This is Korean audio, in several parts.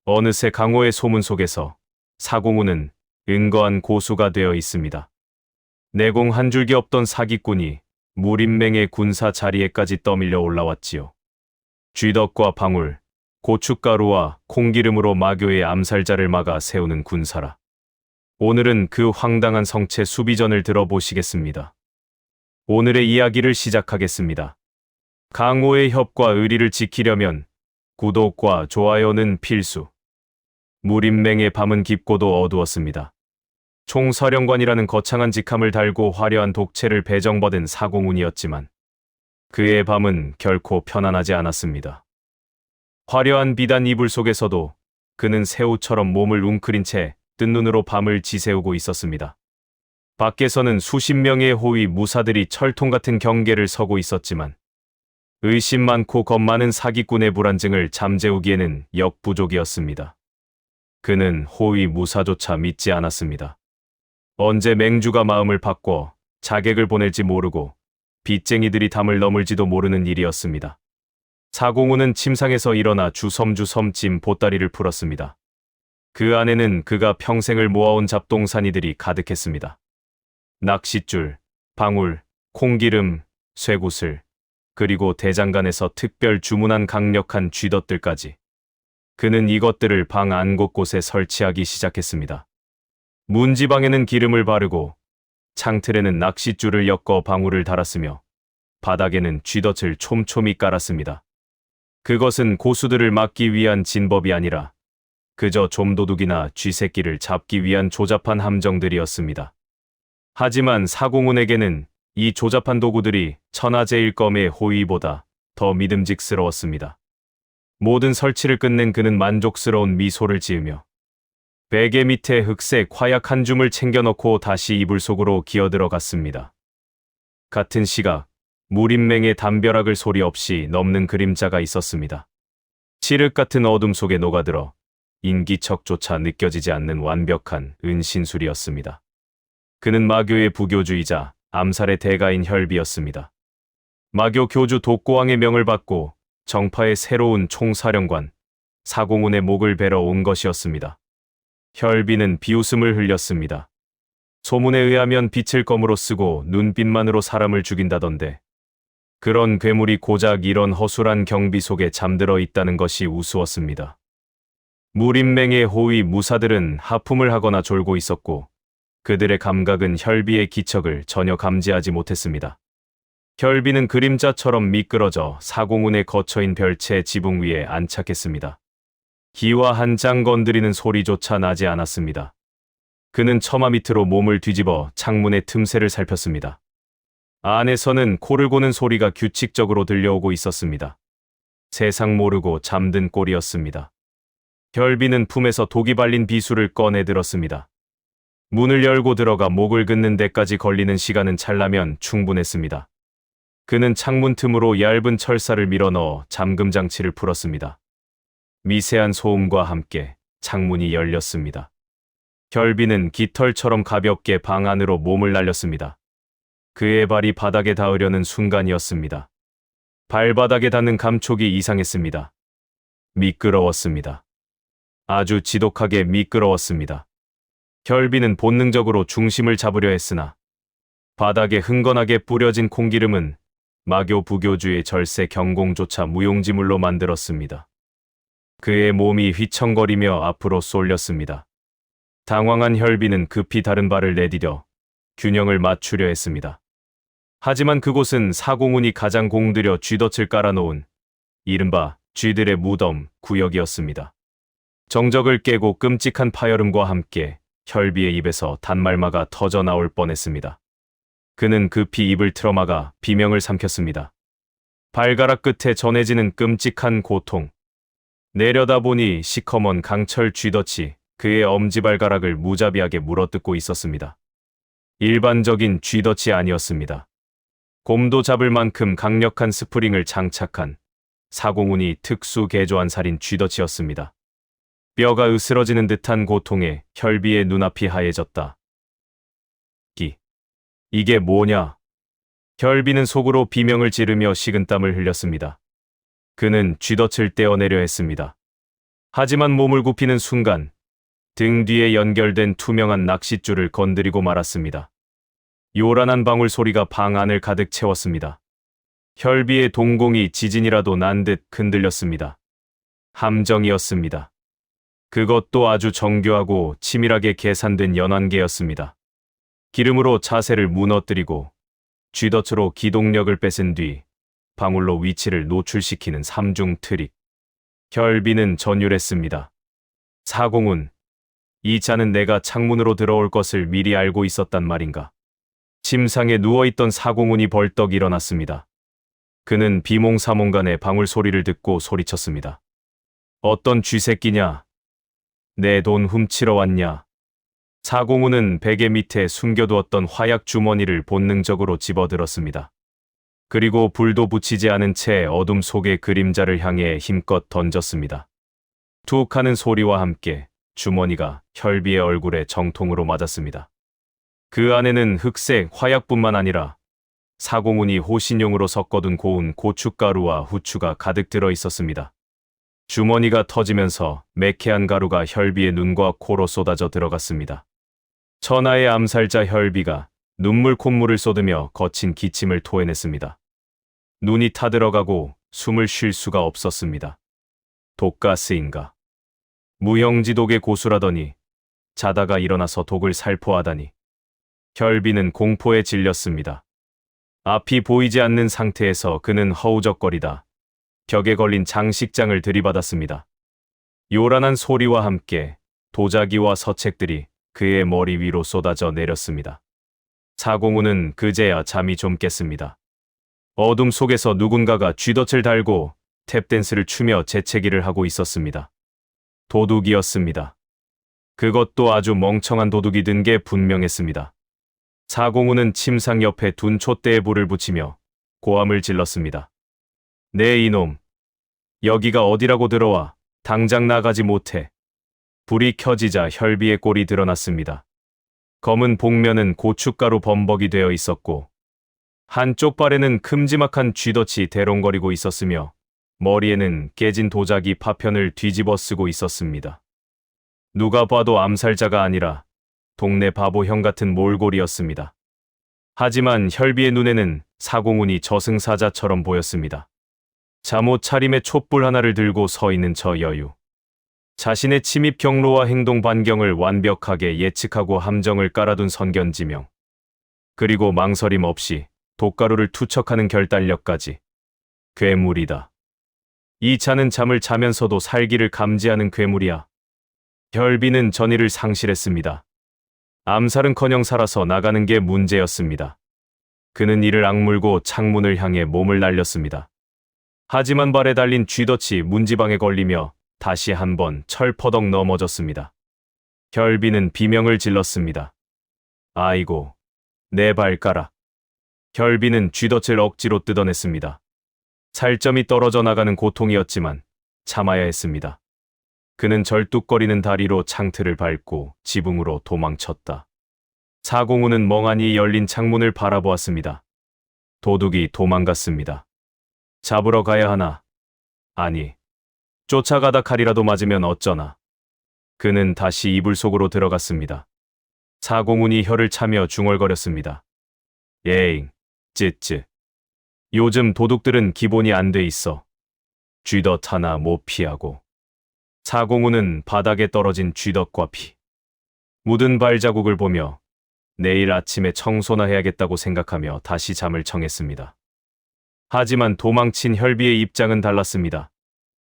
어느새 강호의 소문 속에서 사공우는 은거한 고수가 되어 있습니다. 내공 한 줄기 없던 사기꾼이 무림맹의 군사 자리에까지 떠밀려 올라왔지요. 쥐덕과 방울, 고춧가루와 콩기름으로 마교의 암살자를 막아 세우는 군사라. 오늘은 그 황당한 성체 수비전을 들어보시겠습니다. 오늘의 이야기를 시작하겠습니다. 강호의 협과 의리를 지키려면 구독과 좋아요는 필수. 무림맹의 밤은 깊고도 어두웠습니다. 총사령관이라는 거창한 직함을 달고 화려한 독채를 배정받은 사공훈이었지만 그의 밤은 결코 편안하지 않았습니다. 화려한 비단 이불 속에서도 그는 새우처럼 몸을 웅크린 채 뜬 눈으로 밤을 지새우고 있었습니다. 밖에서는 수십 명의 호위 무사들이 철통 같은 경계를 서고 있었지만 의심 많고 겁 많은 사기꾼의 불안증을 잠재우기에는 역부족이었습니다. 그는 호위 무사조차 믿지 않았습니다. 언제 맹주가 마음을 바꿔 자객을 보낼지 모르고 빚쟁이들이 담을 넘을지도 모르는 일이었습니다. 사공우는 침상에서 일어나 주섬주섬 짐 보따리를 풀었습니다. 그 안에는 그가 평생을 모아온 잡동사니들이 가득했습니다. 낚싯줄, 방울, 콩기름, 쇠구슬, 그리고 대장간에서 특별 주문한 강력한 쥐덫들까지. 그는 이것들을 방 안 곳곳에 설치하기 시작했습니다. 문지방에는 기름을 바르고 창틀에는 낚싯줄을 엮어 방울을 달았으며 바닥에는 쥐덫을 촘촘히 깔았습니다. 그것은 고수들을 막기 위한 진법이 아니라 그저 좀도둑이나 쥐새끼를 잡기 위한 조잡한 함정들이었습니다. 하지만 사공훈에게는 이 조잡한 도구들이 천하제일검의 호위보다 더 믿음직스러웠습니다. 모든 설치를 끝낸 그는 만족스러운 미소를 지으며 베개 밑에 흑색 화약 한 줌을 챙겨 넣고 다시 이불 속으로 기어들어갔습니다. 같은 시각 무림맹의 담벼락을 소리 없이 넘는 그림자가 있었습니다. 칠흑 같은 어둠 속에 녹아들어 인기척조차 느껴지지 않는 완벽한 은신술이었습니다. 그는 마교의 부교주이자 암살의 대가인 혈비였습니다. 마교 교주 독고왕의 명을 받고 정파의 새로운 총사령관 사공훈의 목을 베러 온 것이었습니다. 혈비는 비웃음을 흘렸습니다. 소문에 의하면 빛을 검으로 쓰고 눈빛만으로 사람을 죽인다던데 그런 괴물이 고작 이런 허술한 경비 속에 잠들어 있다는 것이 우스웠습니다. 무림맹의 호위 무사들은 하품을 하거나 졸고 있었고 그들의 감각은 혈비의 기척을 전혀 감지하지 못했습니다. 혈비는 그림자처럼 미끄러져 사공훈의 거처인 별채 지붕 위에 안착했습니다. 기와 한 장 건드리는 소리조차 나지 않았습니다. 그는 처마 밑으로 몸을 뒤집어 창문의 틈새를 살폈습니다. 안에서는 코를 고는 소리가 규칙적으로 들려오고 있었습니다. 세상 모르고 잠든 꼴이었습니다. 혈비는 품에서 독이 발린 비수를 꺼내 들었습니다. 문을 열고 들어가 목을 긋는 데까지 걸리는 시간은 찰나면 충분했습니다. 그는 창문 틈으로 얇은 철사를 밀어넣어 잠금 장치를 풀었습니다. 미세한 소음과 함께 창문이 열렸습니다. 혈비는 깃털처럼 가볍게 방 안으로 몸을 날렸습니다. 그의 발이 바닥에 닿으려는 순간이었습니다. 발바닥에 닿는 감촉이 이상했습니다. 미끄러웠습니다. 아주 지독하게 미끄러웠습니다. 혈비는 본능적으로 중심을 잡으려 했으나 바닥에 흥건하게 뿌려진 콩기름은 마교 부교주의 절세 경공조차 무용지물로 만들었습니다. 그의 몸이 휘청거리며 앞으로 쏠렸습니다. 당황한 혈비는 급히 다른 발을 내디뎌 균형을 맞추려 했습니다. 하지만 그곳은 사공훈이 가장 공들여 쥐덫을 깔아놓은 이른바 쥐들의 무덤 구역이었습니다. 정적을 깨고 끔찍한 파열음과 함께 혈비의 입에서 단말마가 터져 나올 뻔했습니다. 그는 급히 입을 틀어막아 비명을 삼켰습니다. 발가락 끝에 전해지는 끔찍한 고통. 내려다보니 시커먼 강철 쥐덫이 그의 엄지발가락을 무자비하게 물어뜯고 있었습니다. 일반적인 쥐덫이 아니었습니다. 곰도 잡을 만큼 강력한 스프링을 장착한 사공훈이 특수 개조한 살인 쥐덫이었습니다. 뼈가 으스러지는 듯한 고통에 혈비의 눈앞이 하얘졌다. 이게 뭐냐? 혈비는 속으로 비명을 지르며 식은땀을 흘렸습니다. 그는 쥐덫을 떼어내려 했습니다. 하지만 몸을 굽히는 순간 등 뒤에 연결된 투명한 낚싯줄을 건드리고 말았습니다. 요란한 방울 소리가 방 안을 가득 채웠습니다. 혈비의 동공이 지진이라도 난 듯 흔들렸습니다. 함정이었습니다. 그것도 아주 정교하고 치밀하게 계산된 연안개였습니다. 기름으로 자세를 무너뜨리고 쥐덫으로 기동력을 뺏은 뒤 방울로 위치를 노출시키는 삼중 트릭. 혈비는 전율했습니다. 사공훈, 이 자는 내가 창문으로 들어올 것을 미리 알고 있었단 말인가. 침상에 누워있던 사공훈이 벌떡 일어났습니다. 그는 비몽사몽간에 방울 소리를 듣고 소리쳤습니다. 어떤 쥐새끼냐? 내 돈 훔치러 왔냐? 사공훈은 베개 밑에 숨겨두었던 화약 주머니를 본능적으로 집어들었습니다. 그리고 불도 붙이지 않은 채 어둠 속의 그림자를 향해 힘껏 던졌습니다. 툭 하는 소리와 함께 주머니가 혈비의 얼굴에 정통으로 맞았습니다. 그 안에는 흑색 화약뿐만 아니라 사공훈이 호신용으로 섞어둔 고운 고춧가루와 후추가 가득 들어 있었습니다. 주머니가 터지면서 매캐한 가루가 혈비의 눈과 코로 쏟아져 들어갔습니다. 천하의 암살자 혈비가 눈물 콧물을 쏟으며 거친 기침을 토해냈습니다. 눈이 타들어가고 숨을 쉴 수가 없었습니다. 독가스인가? 무형지독의 고수라더니 자다가 일어나서 독을 살포하다니. 혈비는 공포에 질렸습니다. 앞이 보이지 않는 상태에서 그는 허우적거리다 벽에 걸린 장식장을 들이받았습니다. 요란한 소리와 함께 도자기와 서책들이 그의 머리 위로 쏟아져 내렸습니다. 사공훈은 그제야 잠이 좀 깼습니다. 어둠 속에서 누군가가 쥐덫을 달고 탭댄스를 추며 재채기를 하고 있었습니다. 도둑이었습니다. 그것도 아주 멍청한 도둑이 든 게 분명했습니다. 사공훈은 침상 옆에 둔 촛대에 불을 붙이며 고함을 질렀습니다. 네 이놈, 여기가 어디라고 들어와. 당장 나가지 못해. 불이 켜지자 혈비의 꼴이 드러났습니다. 검은 복면은 고춧가루 범벅이 되어 있었고 한쪽 발에는 큼지막한 쥐덫이 대롱거리고 있었으며 머리에는 깨진 도자기 파편을 뒤집어 쓰고 있었습니다. 누가 봐도 암살자가 아니라 동네 바보형 같은 몰골이었습니다. 하지만 혈비의 눈에는 사공훈이 저승사자처럼 보였습니다. 잠옷 차림에 촛불 하나를 들고 서 있는 저 여유. 자신의 침입 경로와 행동 반경을 완벽하게 예측하고 함정을 깔아둔 선견지명. 그리고 망설임 없이 독가루를 투척하는 결단력까지. 괴물이다. 이 자는 잠을 자면서도 살기를 감지하는 괴물이야. 혈비는 전의를 상실했습니다. 암살은커녕 살아서 나가는 게 문제였습니다. 그는 이를 악물고 창문을 향해 몸을 날렸습니다. 하지만 발에 달린 쥐덫이 문지방에 걸리며 다시 한번 철퍼덕 넘어졌습니다. 혈비는 비명을 질렀습니다. 아이고, 내 발가락. 혈비는 쥐덫을 억지로 뜯어냈습니다. 살점이 떨어져 나가는 고통이었지만 참아야 했습니다. 그는 절뚝거리는 다리로 창틀을 밟고 지붕으로 도망쳤다. 사공훈은 멍하니 열린 창문을 바라보았습니다. 도둑이 도망갔습니다. 잡으러 가야 하나? 아니, 쫓아가다 칼이라도 맞으면 어쩌나. 그는 다시 이불 속으로 들어갔습니다. 사공훈이 혀를 차며 중얼거렸습니다. 예잉, 쯔쯔. 요즘 도둑들은 기본이 안 돼 있어. 쥐덫 하나 못 피하고. 사공훈은 바닥에 떨어진 쥐덫과 피, 묻은 발자국을 보며 내일 아침에 청소나 해야겠다고 생각하며 다시 잠을 청했습니다. 하지만 도망친 혈비의 입장은 달랐습니다.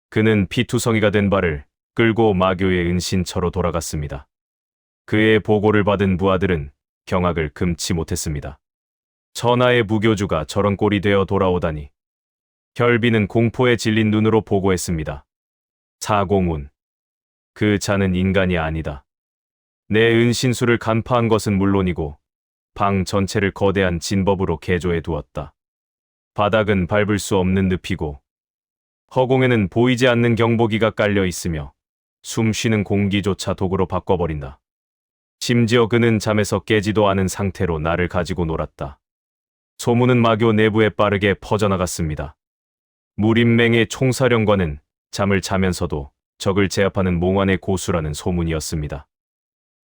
그는 피투성이가 된 발을 끌고 마교의 은신처로 돌아갔습니다. 그의 보고를 받은 부하들은 경악을 금치 못했습니다. 천하의 무교주가 저런 꼴이 되어 돌아오다니. 혈비는 공포에 질린 눈으로 보고했습니다. 사공훈, 그 자는 인간이 아니다. 내 은신수를 간파한 것은 물론이고 방 전체를 거대한 진법으로 개조해 두었다. 바닥은 밟을 수 없는 늪이고 허공에는 보이지 않는 경보기가 깔려 있으며 숨 쉬는 공기조차 도구로 바꿔버린다. 심지어 그는 잠에서 깨지도 않은 상태로 나를 가지고 놀았다. 소문은 마교 내부에 빠르게 퍼져나갔습니다. 무림맹의 총사령관은 잠을 자면서도 적을 제압하는 몽환의 고수라는 소문이었습니다.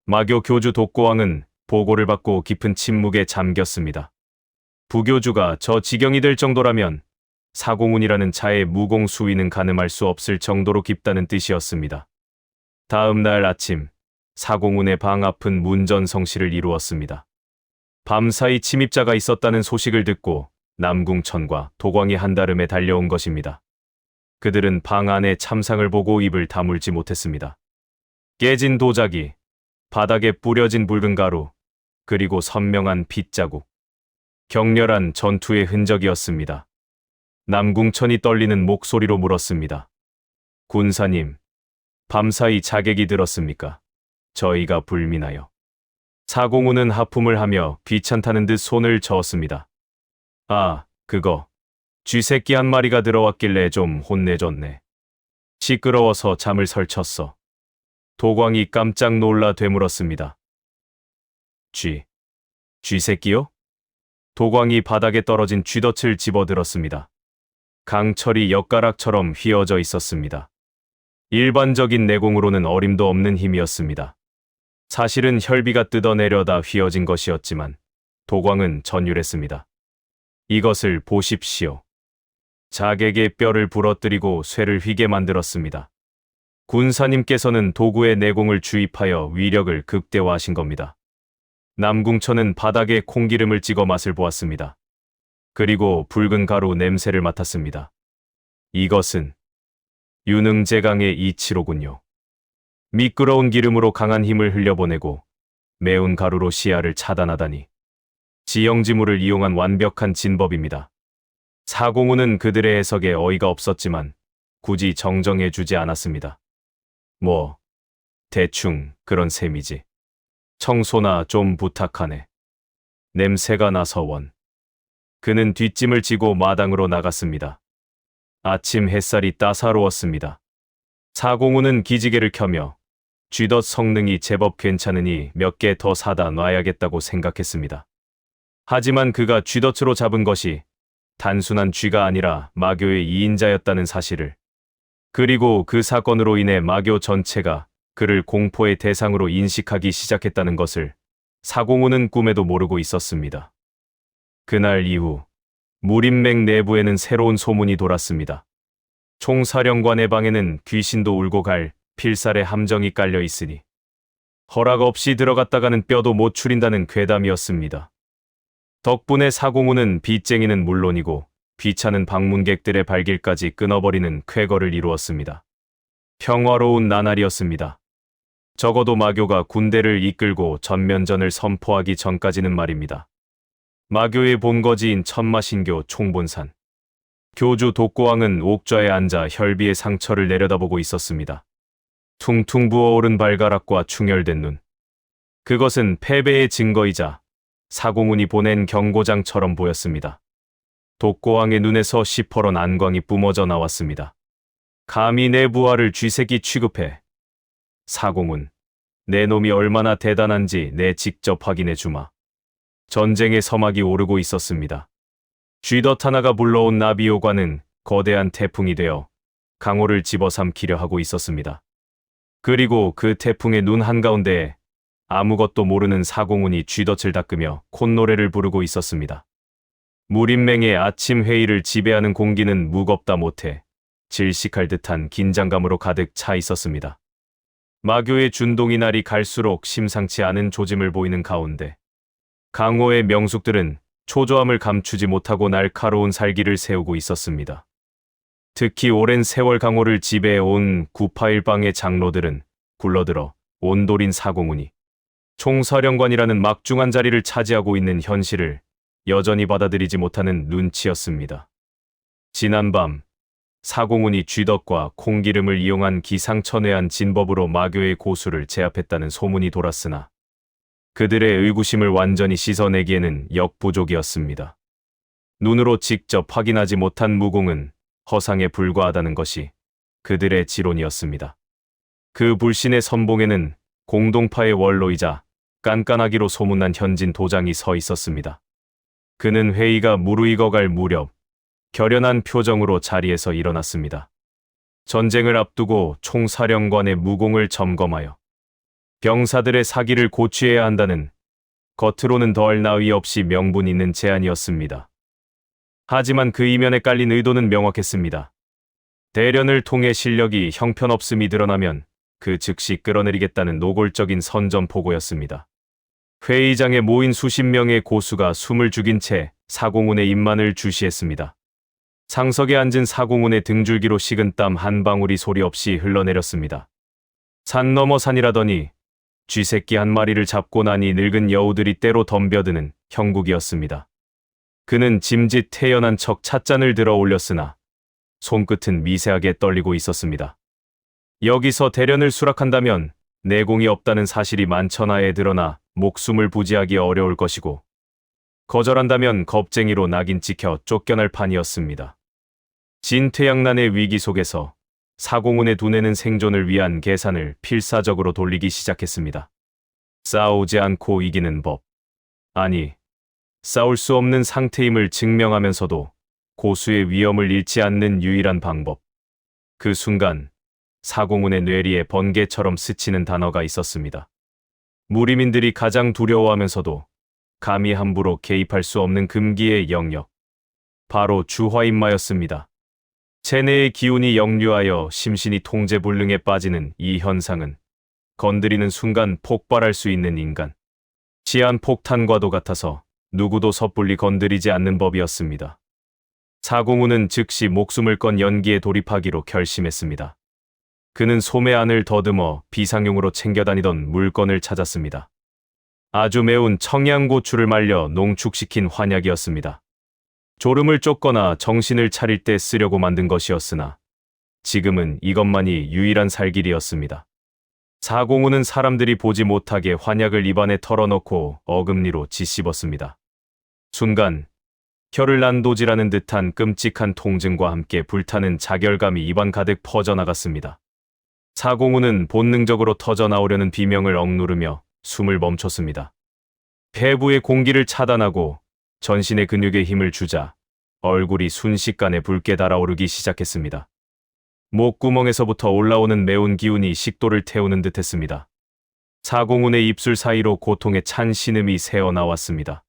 마교 교주 독고왕은 보고를 받고 깊은 침묵에 잠겼습니다. 부교주가 저 지경이 될 정도라면 사공훈이라는 자의 무공수위는 가늠할 수 없을 정도로 깊다는 뜻이었습니다. 다음 날 아침, 사공훈의 방 앞은 문전성시를 이루었습니다. 밤사이 침입자가 있었다는 소식을 듣고 남궁천과 도광이 한달음에 달려온 것입니다. 그들은 방 안의 참상을 보고 입을 다물지 못했습니다. 깨진 도자기, 바닥에 뿌려진 붉은 가루, 그리고 선명한 핏자국. 격렬한 전투의 흔적이었습니다. 남궁천이 떨리는 목소리로 물었습니다. 군사님, 밤사이 자객이 들었습니까? 저희가 불민하여. 사공훈은 하품을 하며 귀찮다는 듯 손을 저었습니다. 아, 그거. 쥐새끼 한 마리가 들어왔길래 좀 혼내줬네. 시끄러워서 잠을 설쳤어. 도광이 깜짝 놀라 되물었습니다. 쥐새끼요? 도광이 바닥에 떨어진 쥐덫을 집어들었습니다. 강철이 엿가락처럼 휘어져 있었습니다. 일반적인 내공으로는 어림도 없는 힘이었습니다. 사실은 혈비가 뜯어내려다 휘어진 것이었지만 도광은 전율했습니다. 이것을 보십시오. 자객의 뼈를 부러뜨리고 쇠를 휘게 만들었습니다. 군사님께서는 도구의 내공을 주입하여 위력을 극대화하신 겁니다. 남궁천은 바닥에 콩기름을 찍어 맛을 보았습니다. 그리고 붉은 가루 냄새를 맡았습니다. 이것은 유능제강의 이치로군요. 미끄러운 기름으로 강한 힘을 흘려보내고 매운 가루로 시야를 차단하다니. 지형지물을 이용한 완벽한 진법입니다. 사공훈은 그들의 해석에 어이가 없었지만 굳이 정정해주지 않았습니다. 뭐, 대충 그런 셈이지. 청소나 좀 부탁하네. 냄새가 나서 원. 그는 뒷짐을 지고 마당으로 나갔습니다. 아침 햇살이 따사로웠습니다. 사공훈은 기지개를 켜며 쥐덫 성능이 제법 괜찮으니 몇 개 더 사다 놔야겠다고 생각했습니다. 하지만 그가 쥐덫으로 잡은 것이 단순한 쥐가 아니라 마교의 2인자였다는 사실을, 그리고 그 사건으로 인해 마교 전체가 그를 공포의 대상으로 인식하기 시작했다는 것을 사공훈은 꿈에도 모르고 있었습니다. 그날 이후 무림맹 내부에는 새로운 소문이 돌았습니다. 총사령관의 방에는 귀신도 울고 갈 필살의 함정이 깔려 있으니 허락 없이 들어갔다가는 뼈도 못 추린다는 괴담이었습니다. 덕분에 사공훈은 빚쟁이는 물론이고 귀찮은 방문객들의 발길까지 끊어버리는 쾌거를 이루었습니다. 평화로운 나날이었습니다. 적어도 마교가 군대를 이끌고 전면전을 선포하기 전까지는 말입니다. 마교의 본거지인 천마신교 총본산. 교주 독고왕은 옥좌에 앉아 혈비의 상처를 내려다보고 있었습니다. 퉁퉁 부어오른 발가락과 충혈된 눈. 그것은 패배의 증거이자 사공훈이 보낸 경고장처럼 보였습니다. 독고왕의 눈에서 시퍼런 안광이 뿜어져 나왔습니다. 감히 내 부하를 쥐새끼 취급해. 사공훈, 내 놈이 얼마나 대단한지 내 직접 확인해 주마. 전쟁의 서막이 오르고 있었습니다. 쥐덫 하나가 불러온 나비효과는 거대한 태풍이 되어 강호를 집어삼키려 하고 있었습니다. 그리고 그 태풍의 눈 한가운데에 아무것도 모르는 사공훈이 쥐덫을 닦으며 콧노래를 부르고 있었습니다. 무림맹의 아침 회의를 지배하는 공기는 무겁다 못해 질식할 듯한 긴장감으로 가득 차 있었습니다. 마교의 준동이 날이 갈수록 심상치 않은 조짐을 보이는 가운데 강호의 명숙들은 초조함을 감추지 못하고 날카로운 살기를 세우고 있었습니다. 특히 오랜 세월 강호를 지배해온 981방의 장로들은 굴러들어 온돌인 사공훈이 총사령관이라는 막중한 자리를 차지하고 있는 현실을 여전히 받아들이지 못하는 눈치였습니다. 지난밤 사공훈이 쥐덫과 콩기름을 이용한 기상천외한 진법으로 마교의 고수를 제압했다는 소문이 돌았으나 그들의 의구심을 완전히 씻어내기에는 역부족이었습니다. 눈으로 직접 확인하지 못한 무공은 허상에 불과하다는 것이 그들의 지론이었습니다. 그 불신의 선봉에는 공동파의 원로이자 깐깐하기로 소문난 현진 도장이 서 있었습니다. 그는 회의가 무르익어갈 무렵 결연한 표정으로 자리에서 일어났습니다. 전쟁을 앞두고 총사령관의 무공을 점검하여 병사들의 사기를 고취해야 한다는 겉으로는 덜 나위 없이 명분 있는 제안이었습니다. 하지만 그 이면에 깔린 의도는 명확했습니다. 대련을 통해 실력이 형편없음이 드러나면 그 즉시 끌어내리겠다는 노골적인 선전포고였습니다. 회의장에 모인 수십 명의 고수가 숨을 죽인 채 사공훈의 입만을 주시했습니다. 상석에 앉은 사공훈의 등줄기로 식은 땀 한 방울이 소리 없이 흘러내렸습니다. 산 넘어 산이라더니 쥐새끼 한 마리를 잡고 나니 늙은 여우들이 때로 덤벼드는 형국이었습니다. 그는 짐짓 태연한 척 찻잔을 들어 올렸으나 손끝은 미세하게 떨리고 있었습니다. 여기서 대련을 수락한다면 내공이 없다는 사실이 만천하에 드러나 목숨을 부지하기 어려울 것이고, 거절한다면 겁쟁이로 낙인 찍혀 쫓겨날 판이었습니다. 진퇴양난의 위기 속에서 사공훈의 두뇌는 생존을 위한 계산을 필사적으로 돌리기 시작했습니다. 싸우지 않고 이기는 법. 아니, 싸울 수 없는 상태임을 증명하면서도 고수의 위험을 잃지 않는 유일한 방법. 그 순간 사공훈의 뇌리에 번개처럼 스치는 단어가 있었습니다. 무리민들이 가장 두려워하면서도 감히 함부로 개입할 수 없는 금기의 영역. 바로 주화인마였습니다. 체내의 기운이 역류하여 심신이 통제불능에 빠지는 이 현상은 건드리는 순간 폭발할 수 있는 인간. 시한폭탄과도 같아서 누구도 섣불리 건드리지 않는 법이었습니다. 사공훈은 즉시 목숨을 건 연기에 돌입하기로 결심했습니다. 그는 소매 안을 더듬어 비상용으로 챙겨다니던 물건을 찾았습니다. 아주 매운 청양고추를 말려 농축시킨 환약이었습니다. 졸음을 쫓거나 정신을 차릴 때 쓰려고 만든 것이었으나 지금은 이것만이 유일한 살 길이었습니다. 사공훈은 사람들이 보지 못하게 환약을 입안에 털어넣고 어금니로 짓씹었습니다. 순간 혀를 난도질하는 듯한 끔찍한 통증과 함께 불타는 자결감이 입안 가득 퍼져나갔습니다. 사공훈은 본능적으로 터져나오려는 비명을 억누르며 숨을 멈췄습니다. 폐부의 공기를 차단하고 전신의 근육에 힘을 주자 얼굴이 순식간에 붉게 달아오르기 시작했습니다. 목구멍에서부터 올라오는 매운 기운이 식도를 태우는 듯했습니다. 사공훈의 입술 사이로 고통에 찬 신음이 새어나왔습니다.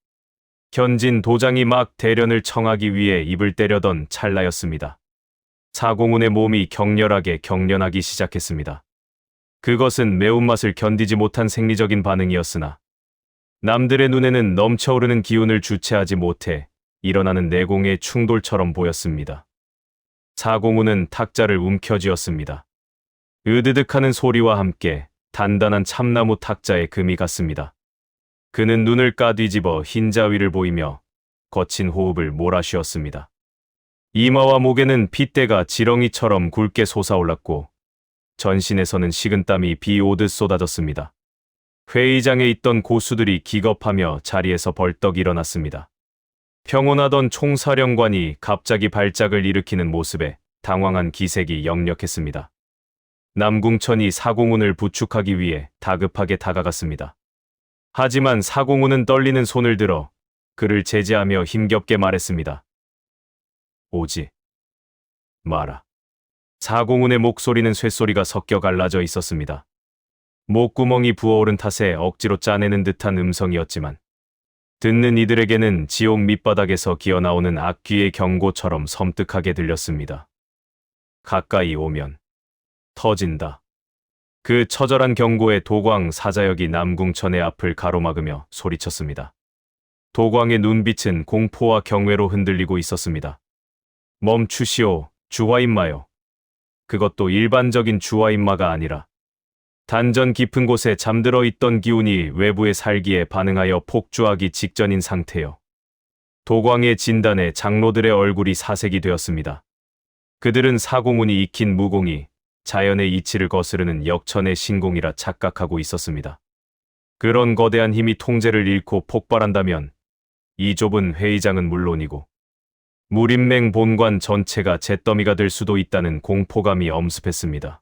현진 도장이 막 대련을 청하기 위해 입을 때려던 찰나였습니다. 사공훈의 몸이 격렬하게 경련하기 시작했습니다. 그것은 매운맛을 견디지 못한 생리적인 반응이었으나 남들의 눈에는 넘쳐오르는 기운을 주체하지 못해 일어나는 내공의 충돌처럼 보였습니다. 사공훈은 탁자를 움켜쥐었습니다. 으드득하는 소리와 함께 단단한 참나무 탁자에 금이 갔습니다. 그는 눈을 까뒤집어 흰자위를 보이며 거친 호흡을 몰아쉬었습니다. 이마와 목에는 핏대가 지렁이처럼 굵게 솟아올랐고 전신에서는 식은땀이 비 오듯 쏟아졌습니다. 회의장에 있던 고수들이 기겁하며 자리에서 벌떡 일어났습니다. 평온하던 총사령관이 갑자기 발작을 일으키는 모습에 당황한 기색이 역력했습니다. 남궁천이 사공훈을 부축하기 위해 다급하게 다가갔습니다. 하지만 사공훈은 떨리는 손을 들어 그를 제지하며 힘겹게 말했습니다. 오지 마라. 사공훈의 목소리는 쇳소리가 섞여 갈라져 있었습니다. 목구멍이 부어오른 탓에 억지로 짜내는 듯한 음성이었지만 듣는 이들에게는 지옥 밑바닥에서 기어나오는 악귀의 경고처럼 섬뜩하게 들렸습니다. 가까이 오면 터진다. 그 처절한 경고에 도광 사자역이 남궁천의 앞을 가로막으며 소리쳤습니다. 도광의 눈빛은 공포와 경외로 흔들리고 있었습니다. 멈추시오, 주화인마요. 그것도 일반적인 주화인마가 아니라 단전 깊은 곳에 잠들어 있던 기운이 외부의 살기에 반응하여 폭주하기 직전인 상태요. 도광의 진단에 장로들의 얼굴이 사색이 되었습니다. 그들은 사공훈이 익힌 무공이 자연의 이치를 거스르는 역천의 신공이라 착각하고 있었습니다. 그런 거대한 힘이 통제를 잃고 폭발한다면 이 좁은 회의장은 물론이고 무림맹 본관 전체가 잿더미가 될 수도 있다는 공포감이 엄습했습니다.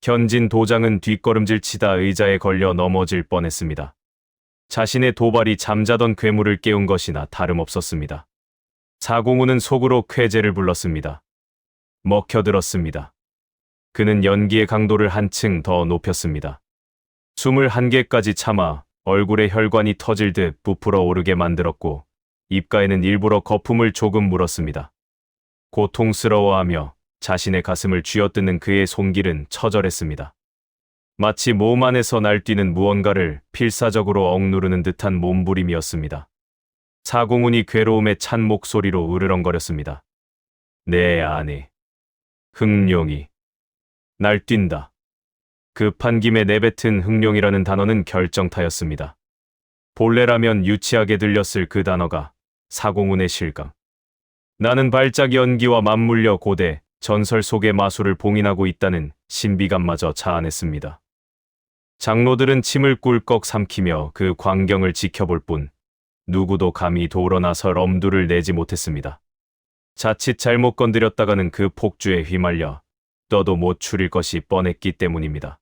현진 도장은 뒷걸음질 치다 의자에 걸려 넘어질 뻔했습니다. 자신의 도발이 잠자던 괴물을 깨운 것이나 다름없었습니다. 사공훈은 속으로 쾌재를 불렀습니다. 먹혀들었습니다. 그는 연기의 강도를 한층 더 높였습니다. 21개까지 참아 얼굴에 혈관이 터질 듯 부풀어 오르게 만들었고 입가에는 일부러 거품을 조금 물었습니다. 고통스러워하며 자신의 가슴을 쥐어뜯는 그의 손길은 처절했습니다. 마치 몸 안에서 날뛰는 무언가를 필사적으로 억누르는 듯한 몸부림이었습니다. 사공훈이 괴로움에 찬 목소리로 으르렁거렸습니다. 내 안에 흑룡이 날뛴다. 급한 김에 내뱉은 흑룡이라는 단어는 결정타였습니다. 본래라면 유치하게 들렸을 그 단어가 사공훈의 실감. 나는 발작 연기와 맞물려 고대 전설 속의 마술을 봉인하고 있다는 신비감마저 자아냈습니다. 장로들은 침을 꿀꺽 삼키며 그 광경을 지켜볼 뿐 누구도 감히 도러나설 엄두를 내지 못했습니다. 자칫 잘못 건드렸다가는 그 폭주에 휘말려 떠도 못 추릴 것이 뻔했기 때문입니다.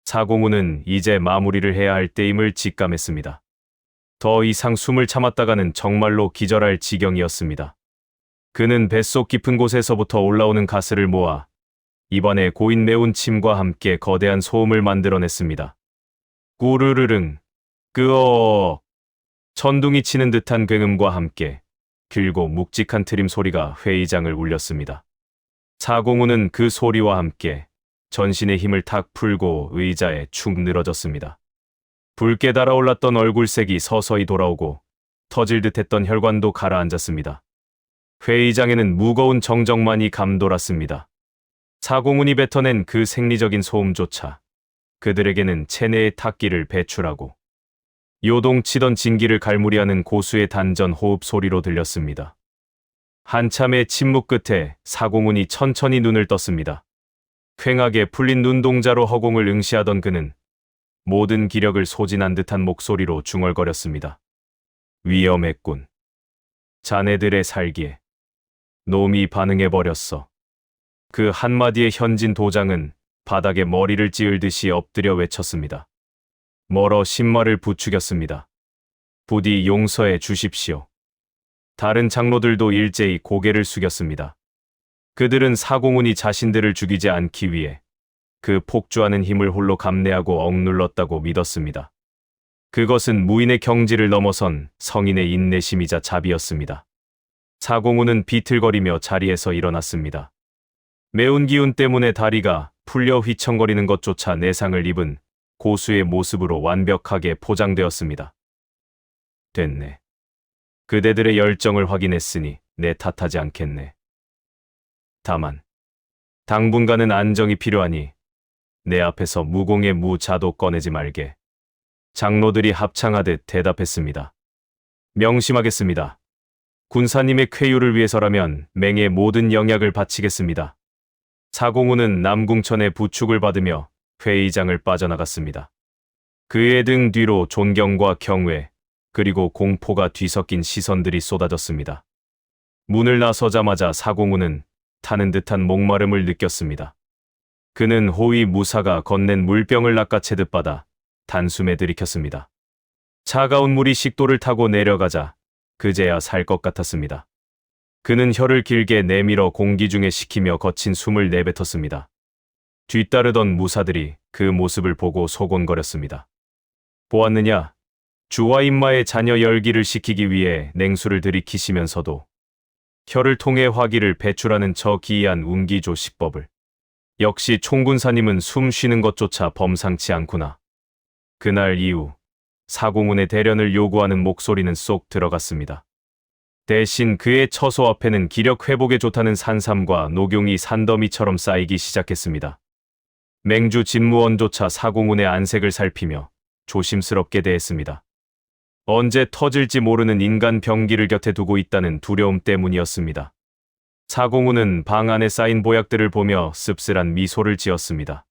사공훈은 이제 마무리를 해야 할 때임을 직감했습니다. 더 이상 숨을 참았다가는 정말로 기절할 지경이었습니다. 그는 뱃속 깊은 곳에서부터 올라오는 가스를 모아 입안에 고인 매운 침과 함께 거대한 소음을 만들어냈습니다. 꾸르르릉, 끄어어어. 천둥이 치는 듯한 굉음과 함께 길고 묵직한 트림 소리가 회의장을 울렸습니다. 사공훈은 그 소리와 함께 전신의 힘을 탁 풀고 의자에 축 늘어졌습니다. 붉게 달아올랐던 얼굴색이 서서히 돌아오고 터질 듯했던 혈관도 가라앉았습니다. 회의장에는 무거운 정적만이 감돌았습니다. 사공훈이 뱉어낸 그 생리적인 소음조차 그들에게는 체내의 탁기를 배출하고 요동치던 진기를 갈무리하는 고수의 단전 호흡 소리로 들렸습니다. 한참의 침묵 끝에 사공훈이 천천히 눈을 떴습니다. 퀭하게 풀린 눈동자로 허공을 응시하던 그는 모든 기력을 소진한 듯한 목소리로 중얼거렸습니다. 위험했군. 자네들의 살기에 놈이 반응해버렸어. 그 한마디의 현진 도장은 바닥에 머리를 찌을듯이 엎드려 외쳤습니다. 멀어 신마를 부추겼습니다. 부디 용서해 주십시오. 다른 장로들도 일제히 고개를 숙였습니다. 그들은 사공훈이 자신들을 죽이지 않기 위해 그 폭주하는 힘을 홀로 감내하고 억눌렀다고 믿었습니다. 그것은 무인의 경지를 넘어선 성인의 인내심이자 자비였습니다. 사공훈은 비틀거리며 자리에서 일어났습니다. 매운 기운 때문에 다리가 풀려 휘청거리는 것조차 내상을 입은 고수의 모습으로 완벽하게 포장되었습니다. 됐네. 그대들의 열정을 확인했으니 내 탓하지 않겠네. 다만 당분간은 안정이 필요하니 내 앞에서 무공의 무자도 꺼내지 말게. 장로들이 합창하듯 대답했습니다. 명심하겠습니다. 군사님의 쾌유를 위해서라면 맹의 모든 영약을 바치겠습니다. 사공훈은 남궁천의 부축을 받으며 회의장을 빠져나갔습니다. 그의 등 뒤로 존경과 경외 그리고 공포가 뒤섞인 시선들이 쏟아졌습니다. 문을 나서자마자 사공훈은 타는 듯한 목마름을 느꼈습니다. 그는 호위 무사가 건넨 물병을 낚아채듯 받아 단숨에 들이켰습니다. 차가운 물이 식도를 타고 내려가자 그제야 살 것 같았습니다. 그는 혀를 길게 내밀어 공기 중에 식히며 거친 숨을 내뱉었습니다. 뒤따르던 무사들이 그 모습을 보고 소곤거렸습니다. 보았느냐? 주와 임마의 자녀 열기를 식히기 위해 냉수를 들이키시면서도 혀를 통해 화기를 배출하는 저 기이한 운기조 식법을. 역시 총군사님은 숨 쉬는 것조차 범상치 않구나. 그날 이후 사공훈의 대련을 요구하는 목소리는 쏙 들어갔습니다. 대신 그의 처소 앞에는 기력 회복에 좋다는 산삼과 녹용이 산더미처럼 쌓이기 시작했습니다. 맹주 진무원조차 사공훈의 안색을 살피며 조심스럽게 대했습니다. 언제 터질지 모르는 인간 병기를 곁에 두고 있다는 두려움 때문이었습니다. 사공훈은 방 안에 쌓인 보약들을 보며 씁쓸한 미소를 지었습니다.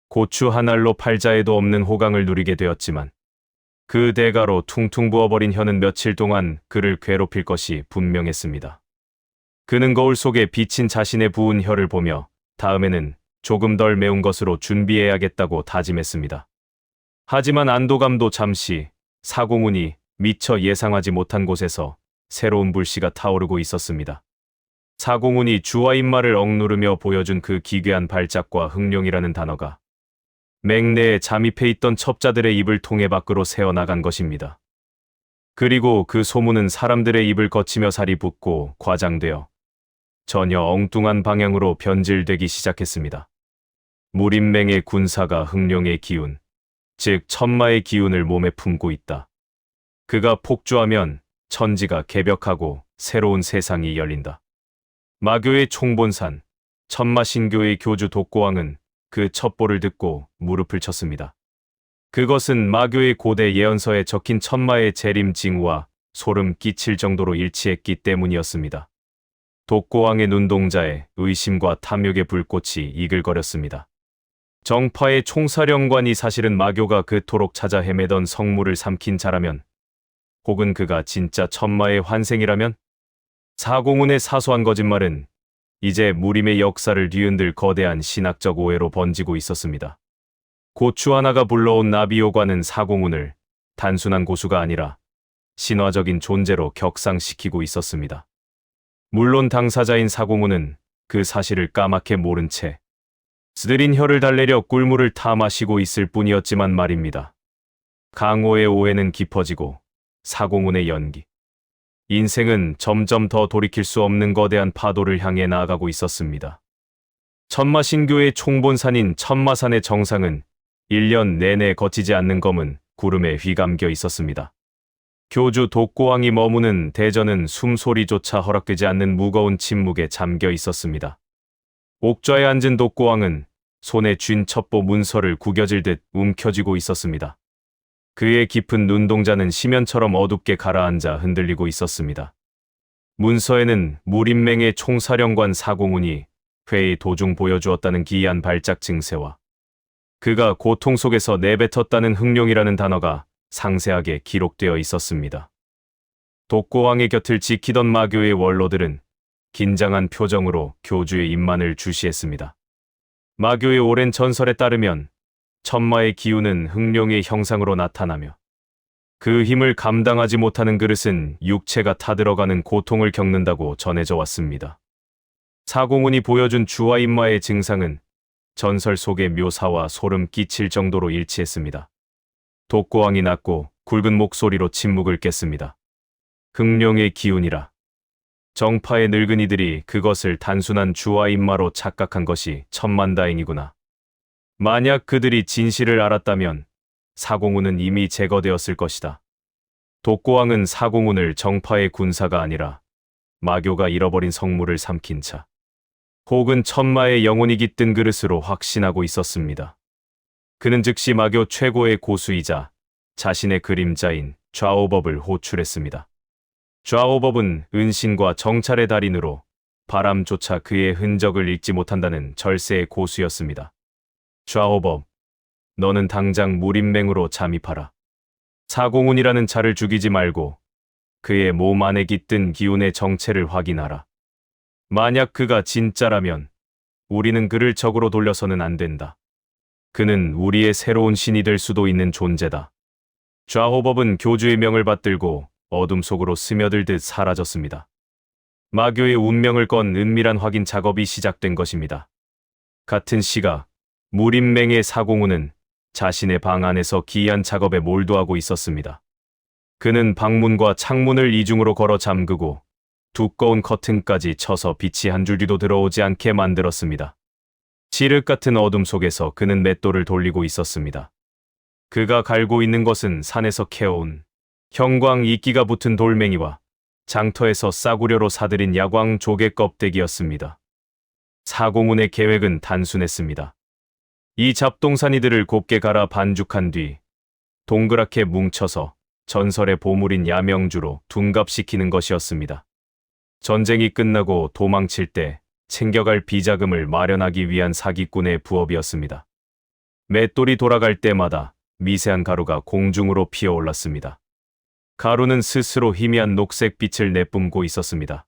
고추 한 알로 팔자에도 없는 호강을 누리게 되었지만 그 대가로 퉁퉁 부어버린 혀는 며칠 동안 그를 괴롭힐 것이 분명했습니다. 그는 거울 속에 비친 자신의 부은 혀를 보며 다음에는 조금 덜 매운 것으로 준비해야겠다고 다짐했습니다. 하지만 안도감도 잠시 사공훈이 미처 예상하지 못한 곳에서 새로운 불씨가 타오르고 있었습니다. 사공훈이 주와 입말을 억누르며 보여준 그 기괴한 발작과 흥룡이라는 단어가 맹내에 잠입해 있던 첩자들의 입을 통해 밖으로 새어나간 것입니다. 그리고 그 소문은 사람들의 입을 거치며 살이 붙고 과장되어 전혀 엉뚱한 방향으로 변질되기 시작했습니다. 무림맹의 군사가 흥룡의 기운, 즉 천마의 기운을 몸에 품고 있다. 그가 폭주하면 천지가 개벽하고 새로운 세상이 열린다. 마교의 총본산, 천마신교의 교주 독고왕은 그 첩보를 듣고 무릎을 쳤습니다. 그것은 마교의 고대 예언서에 적힌 천마의 재림 징후와 소름 끼칠 정도로 일치했기 때문이었습니다. 독고왕의 눈동자에 의심과 탐욕의 불꽃이 이글거렸습니다. 정파의 총사령관이 사실은 마교가 그토록 찾아 헤매던 성물을 삼킨 자라면, 혹은 그가 진짜 천마의 환생이라면, 사공훈의 사소한 거짓말은 이제 무림의 역사를 뒤흔들 거대한 신학적 오해로 번지고 있었습니다. 고추 하나가 불러온 나비효과는 사공훈을 단순한 고수가 아니라 신화적인 존재로 격상시키고 있었습니다. 물론 당사자인 사공훈은 그 사실을 까맣게 모른 채 스들인 혀를 달래려 꿀물을 타 마시고 있을 뿐이었지만 말입니다. 강호의 오해는 깊어지고 사공훈의 연기, 인생은 점점 더 돌이킬 수 없는 거대한 파도를 향해 나아가고 있었습니다. 천마신교의 총본산인 천마산의 정상은 1년 내내 거치지 않는 검은 구름에 휘감겨 있었습니다. 교주 독고왕이 머무는 대전은 숨소리조차 허락되지 않는 무거운 침묵에 잠겨 있었습니다. 옥좌에 앉은 독고왕은 손에 쥔 첩보 문서를 구겨질 듯 움켜쥐고 있었습니다. 그의 깊은 눈동자는 심연처럼 어둡게 가라앉아 흔들리고 있었습니다. 문서에는 무림맹의 총사령관 사공훈이 회의 도중 보여주었다는 기이한 발작 증세와 그가 고통 속에서 내뱉었다는 흥룡이라는 단어가 상세하게 기록되어 있었습니다. 독고왕의 곁을 지키던 마교의 원로들은 긴장한 표정으로 교주의 입만을 주시했습니다. 마교의 오랜 전설에 따르면 천마의 기운은 흥룡의 형상으로 나타나며 그 힘을 감당하지 못하는 그릇은 육체가 타들어가는 고통을 겪는다고 전해져 왔습니다. 사공훈이 보여준 주와 입마의 증상은 전설 속의 묘사와 소름 끼칠 정도로 일치했습니다. 독고왕이 낮고 굵은 목소리로 침묵을 깼습니다. 흥룡의 기운이라. 정파의 늙은이들이 그것을 단순한 주와 입마로 착각한 것이 천만다행이구나. 만약 그들이 진실을 알았다면 사공훈은 이미 제거되었을 것이다. 독고왕은 사공훈을 정파의 군사가 아니라 마교가 잃어버린 성물을 삼킨 자, 혹은 천마의 영혼이 깃든 그릇으로 확신하고 있었습니다. 그는 즉시 마교 최고의 고수이자 자신의 그림자인 좌오법을 호출했습니다. 좌오법은 은신과 정찰의 달인으로 바람조차 그의 흔적을 읽지 못한다는 절세의 고수였습니다. 좌오법, 너는 당장 무림맹으로 잠입하라. 사공훈이라는 자를 죽이지 말고 그의 몸 안에 깃든 기운의 정체를 확인하라. 만약 그가 진짜라면 우리는 그를 적으로 돌려서는 안 된다. 그는 우리의 새로운 신이 될 수도 있는 존재다. 좌호법은 교주의 명을 받들고 어둠 속으로 스며들듯 사라졌습니다. 마교의 운명을 건 은밀한 확인 작업이 시작된 것입니다. 같은 시각, 무림맹의 사공훈은 자신의 방 안에서 기이한 작업에 몰두하고 있었습니다. 그는 방문과 창문을 이중으로 걸어 잠그고 두꺼운 커튼까지 쳐서 빛이 한 줄기도 들어오지 않게 만들었습니다. 칠흑 같은 어둠 속에서 그는 맷돌을 돌리고 있었습니다. 그가 갈고 있는 것은 산에서 캐온 형광 이끼가 붙은 돌멩이와 장터에서 싸구려로 사들인 야광 조개 껍데기였습니다. 사공훈의 계획은 단순했습니다. 이 잡동사니들을 곱게 갈아 반죽한 뒤 동그랗게 뭉쳐서 전설의 보물인 야명주로 둔갑시키는 것이었습니다. 전쟁이 끝나고 도망칠 때 챙겨갈 비자금을 마련하기 위한 사기꾼의 부업이었습니다. 맷돌이 돌아갈 때마다 미세한 가루가 공중으로 피어올랐습니다. 가루는 스스로 희미한 녹색 빛을 내뿜고 있었습니다.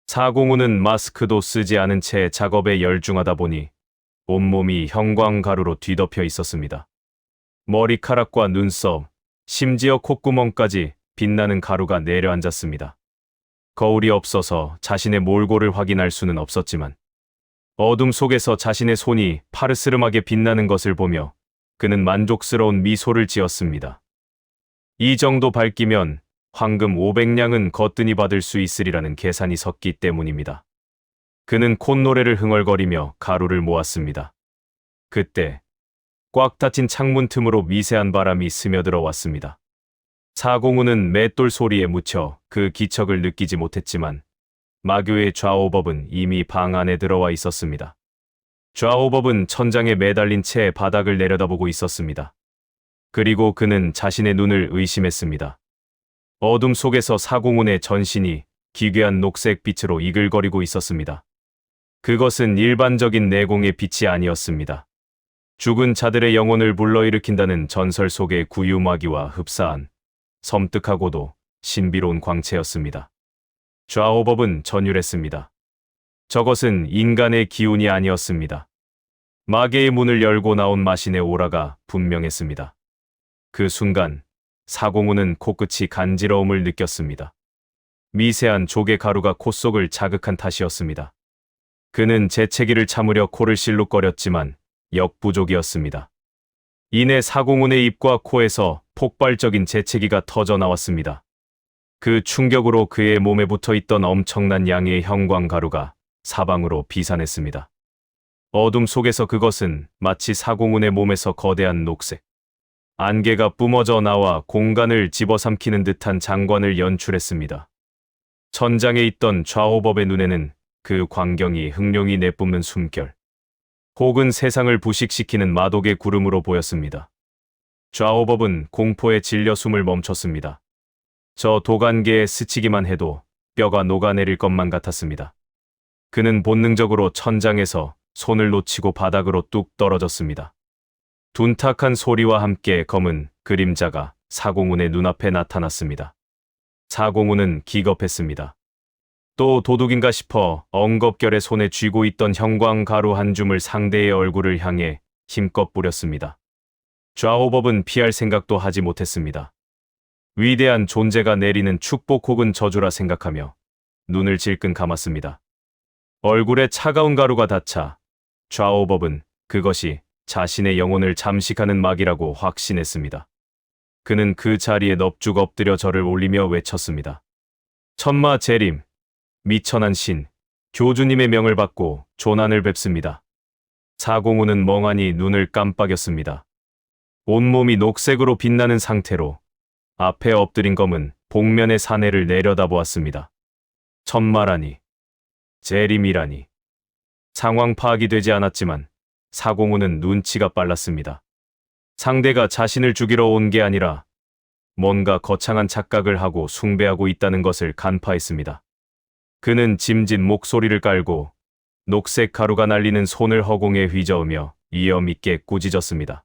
사공훈은 마스크도 쓰지 않은 채 작업에 열중하다 보니 온몸이 형광가루로 뒤덮여 있었습니다. 머리카락과 눈썹, 심지어 콧구멍까지 빛나는 가루가 내려앉았습니다. 거울이 없어서 자신의 몰골을 확인할 수는 없었지만 어둠 속에서 자신의 손이 파르스름하게 빛나는 것을 보며 그는 만족스러운 미소를 지었습니다. 이 정도 밝기면 황금 500냥은 거뜬히 받을 수 있으리라는 계산이 섰기 때문입니다. 그는 콧노래를 흥얼거리며 가루를 모았습니다. 그때 꽉 닫힌 창문 틈으로 미세한 바람이 스며들어 왔습니다. 사공우는 맷돌 소리에 묻혀 그 기척을 느끼지 못했지만 마교의 좌오법은 이미 방 안에 들어와 있었습니다. 좌오법은 천장에 매달린 채 바닥을 내려다보고 있었습니다. 그리고 그는 자신의 눈을 의심했습니다. 어둠 속에서 사공운의 전신이 기괴한 녹색 빛으로 이글거리고 있었습니다. 그것은 일반적인 내공의 빛이 아니었습니다. 죽은 자들의 영혼을 불러일으킨다는 전설 속의 구유마귀와 흡사한 섬뜩하고도 신비로운 광채였습니다. 좌오법은 전율했습니다. 저것은 인간의 기운이 아니었습니다. 마계의 문을 열고 나온 마신의 오라가 분명했습니다. 그 순간 사공우는 코끝이 간지러움을 느꼈습니다. 미세한 조개 가루가 콧속을 자극한 탓이었습니다. 그는 재채기를 참으려 코를 실룩거렸지만 역부족이었습니다. 이내 사공운의 입과 코에서 폭발적인 재채기가 터져 나왔습니다. 그 충격으로 그의 몸에 붙어있던 엄청난 양의 형광가루가 사방으로 비산했습니다. 어둠 속에서 그것은 마치 사공운의 몸에서 거대한 녹색 안개가 뿜어져 나와 공간을 집어삼키는 듯한 장관을 연출했습니다. 천장에 있던 좌오법의 눈에는 그 광경이 흑룡이 내뿜는 숨결 혹은 세상을 부식시키는 마독의 구름으로 보였습니다. 좌오법은 공포에 질려 숨을 멈췄습니다. 저 도간계에 스치기만 해도 뼈가 녹아내릴 것만 같았습니다. 그는 본능적으로 천장에서 손을 놓치고 바닥으로 뚝 떨어졌습니다. 둔탁한 소리와 함께 검은 그림자가 사공운의 눈앞에 나타났습니다. 사공운은 기겁했습니다. 또 도둑인가 싶어 엉겁결에 손에 쥐고 있던 형광가루 한 줌을 상대의 얼굴을 향해 힘껏 뿌렸습니다. 좌오법은 피할 생각도 하지 못했습니다. 위대한 존재가 내리는 축복 혹은 저주라 생각하며 눈을 질끈 감았습니다. 얼굴에 차가운 가루가 닿자 좌오법은 그것이 자신의 영혼을 잠식하는 막이라고 확신했습니다. 그는 그 자리에 넙죽 엎드려 절을 올리며 외쳤습니다. 천마 재림, 미천한 신, 교주님의 명을 받고 조난을 뵙습니다. 사공우는 멍하니 눈을 깜빡였습니다. 온몸이 녹색으로 빛나는 상태로 앞에 엎드린 검은 복면의 사내를 내려다보았습니다. 천마라니, 재림이라니. 상황 파악이 되지 않았지만 사공우는 눈치가 빨랐습니다. 상대가 자신을 죽이러 온 게 아니라 뭔가 거창한 착각을 하고 숭배하고 있다는 것을 간파했습니다. 그는 짐진 목소리를 깔고 녹색 가루가 날리는 손을 허공에 휘저으며 위엄 있게 꾸짖었습니다.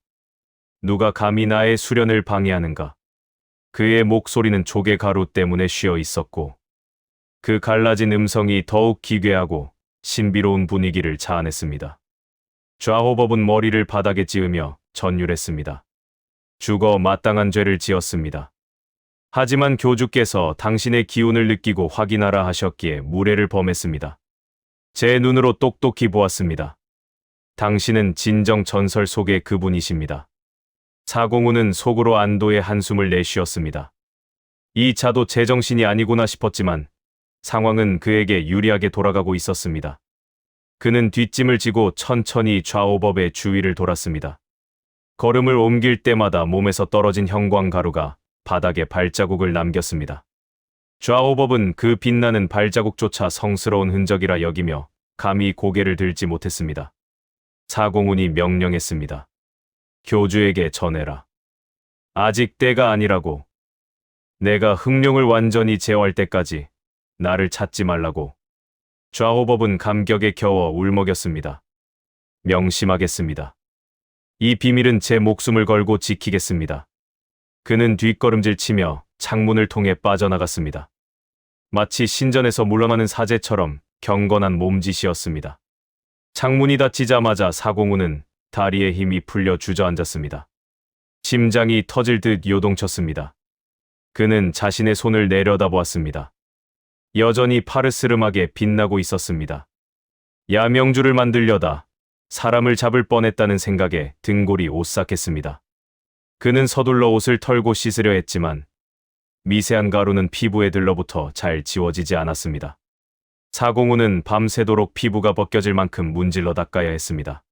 누가 감히 나의 수련을 방해하는가? 그의 목소리는 조개 가루 때문에 쉬어 있었고 그 갈라진 음성이 더욱 기괴하고 신비로운 분위기를 자아냈습니다. 좌호법은 머리를 바닥에 찌으며 전율했습니다. 죽어 마땅한 죄를 지었습니다. 하지만 교주께서 당신의 기운을 느끼고 확인하라 하셨기에 무례를 범했습니다. 제 눈으로 똑똑히 보았습니다. 당신은 진정 전설 속의 그분이십니다. 사공우는 속으로 안도의 한숨을 내쉬었습니다. 이 자도 제정신이 아니구나 싶었지만 상황은 그에게 유리하게 돌아가고 있었습니다. 그는 뒷짐을 지고 천천히 좌오법의 주위를 돌았습니다. 걸음을 옮길 때마다 몸에서 떨어진 형광가루가 바닥에 발자국을 남겼습니다. 좌오법은 그 빛나는 발자국조차 성스러운 흔적이라 여기며 감히 고개를 들지 못했습니다. 사공운이 명령했습니다. 교주에게 전해라. 아직 때가 아니라고. 내가 흑룡을 완전히 제어할 때까지 나를 찾지 말라고. 좌오법은 감격에 겨워 울먹였습니다. 명심하겠습니다. 이 비밀은 제 목숨을 걸고 지키겠습니다. 그는 뒷걸음질 치며 창문을 통해 빠져나갔습니다. 마치 신전에서 물러나는 사제처럼 경건한 몸짓이었습니다. 창문이 닫히자마자 사공우는 다리에 힘이 풀려 주저앉았습니다. 심장이 터질 듯 요동쳤습니다. 그는 자신의 손을 내려다보았습니다. 여전히 파르스름하게 빛나고 있었습니다. 야명주를 만들려다 사람을 잡을 뻔했다는 생각에 등골이 오싹했습니다. 그는 서둘러 옷을 털고 씻으려 했지만 미세한 가루는 피부에 들러붙어 잘 지워지지 않았습니다. 사공우는 밤새도록 피부가 벗겨질 만큼 문질러 닦아야 했습니다.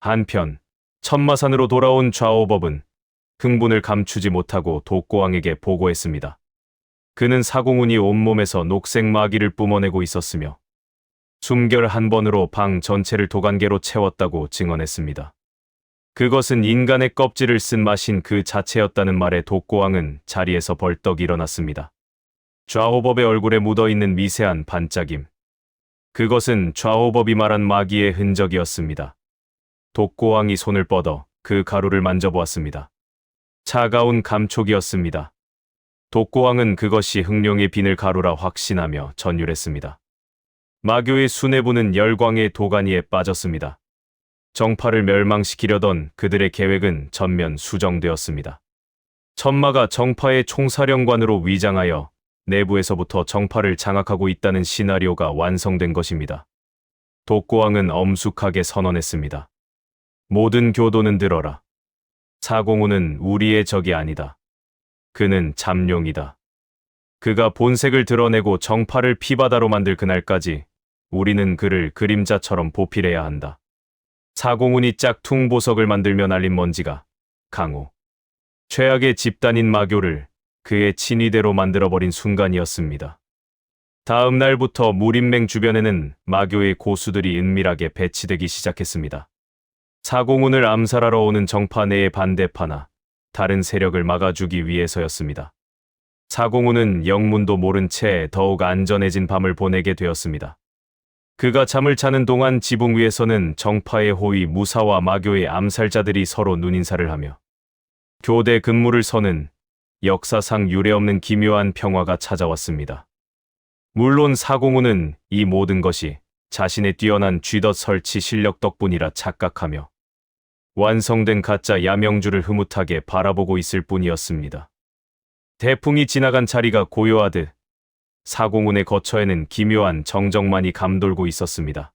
한편 천마산으로 돌아온 좌오법은 흥분을 감추지 못하고 독고왕에게 보고했습니다. 그는 사공운이 온몸에서 녹색 마기를 뿜어내고 있었으며 숨결 한 번으로 방 전체를 도간개로 채웠다고 증언했습니다. 그것은 인간의 껍질을 쓴 맛인 그 자체였다는 말에 독고왕은 자리에서 벌떡 일어났습니다. 좌오법의 얼굴에 묻어있는 미세한 반짝임. 그것은 좌오법이 말한 마기의 흔적이었습니다. 독고왕이 손을 뻗어 그 가루를 만져보았습니다. 차가운 감촉이었습니다. 독고왕은 그것이 흑룡의 비늘 가루라 확신하며 전율했습니다. 마교의 수뇌부는 열광의 도가니에 빠졌습니다. 정파를 멸망시키려던 그들의 계획은 전면 수정되었습니다. 천마가 정파의 총사령관으로 위장하여 내부에서부터 정파를 장악하고 있다는 시나리오가 완성된 것입니다. 독고왕은 엄숙하게 선언했습니다. 모든 교도는 들어라. 사공우는 우리의 적이 아니다. 그는 잠룡이다. 그가 본색을 드러내고 정파를 피바다로 만들 그날까지 우리는 그를 그림자처럼 보필해야 한다. 사공운이 짝퉁 보석을 만들며 날린 먼지가 강호, 최악의 집단인 마교를 그의 친위대로 만들어버린 순간이었습니다. 다음 날부터 무림맹 주변에는 마교의 고수들이 은밀하게 배치되기 시작했습니다. 사공운을 암살하러 오는 정파 내의 반대파나 다른 세력을 막아주기 위해서였습니다. 사공운은 영문도 모른 채 더욱 안전해진 밤을 보내게 되었습니다. 그가 잠을 자는 동안 지붕 위에서는 정파의 호위 무사와 마교의 암살자들이 서로 눈인사를 하며 교대 근무를 서는 역사상 유례없는 기묘한 평화가 찾아왔습니다. 물론 사공우는 이 모든 것이 자신의 뛰어난 쥐덫 설치 실력 덕분이라 착각하며 완성된 가짜 야명주를 흐뭇하게 바라보고 있을 뿐이었습니다. 태풍이 지나간 자리가 고요하듯 사공운의 거처에는 기묘한 정적만이 감돌고 있었습니다.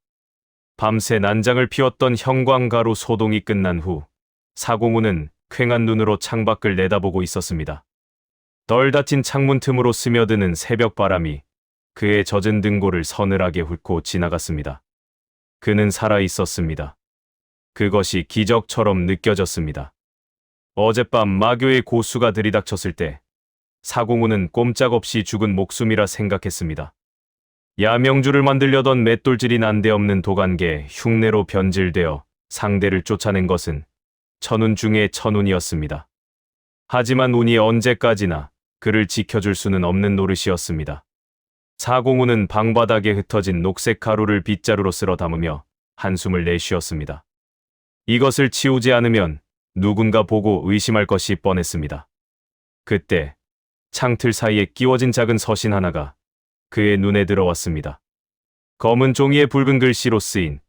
밤새 난장을 피웠던 형광가루 소동이 끝난 후 사공운은 퀭한 눈으로 창밖을 내다보고 있었습니다. 덜 닫힌 창문 틈으로 스며드는 새벽바람이 그의 젖은 등골을 서늘하게 훑고 지나갔습니다. 그는 살아 있었습니다. 그것이 기적처럼 느껴졌습니다. 어젯밤 마교의 고수가 들이닥쳤을 때 사공우는 꼼짝없이 죽은 목숨이라 생각했습니다. 야명주를 만들려던 맷돌질이 난데없는 도간계 흉내로 변질되어 상대를 쫓아낸 것은 천운 중의 천운이었습니다. 하지만 운이 언제까지나 그를 지켜줄 수는 없는 노릇이었습니다. 사공우는 방바닥에 흩어진 녹색 가루를 빗자루로 쓸어 담으며 한숨을 내쉬었습니다. 이것을 치우지 않으면 누군가 보고 의심할 것이 뻔했습니다. 그때 창틀 사이에 끼워진 작은 서신 하나가 그의 눈에 들어왔습니다. 검은 종이에 붉은 글씨로 쓰인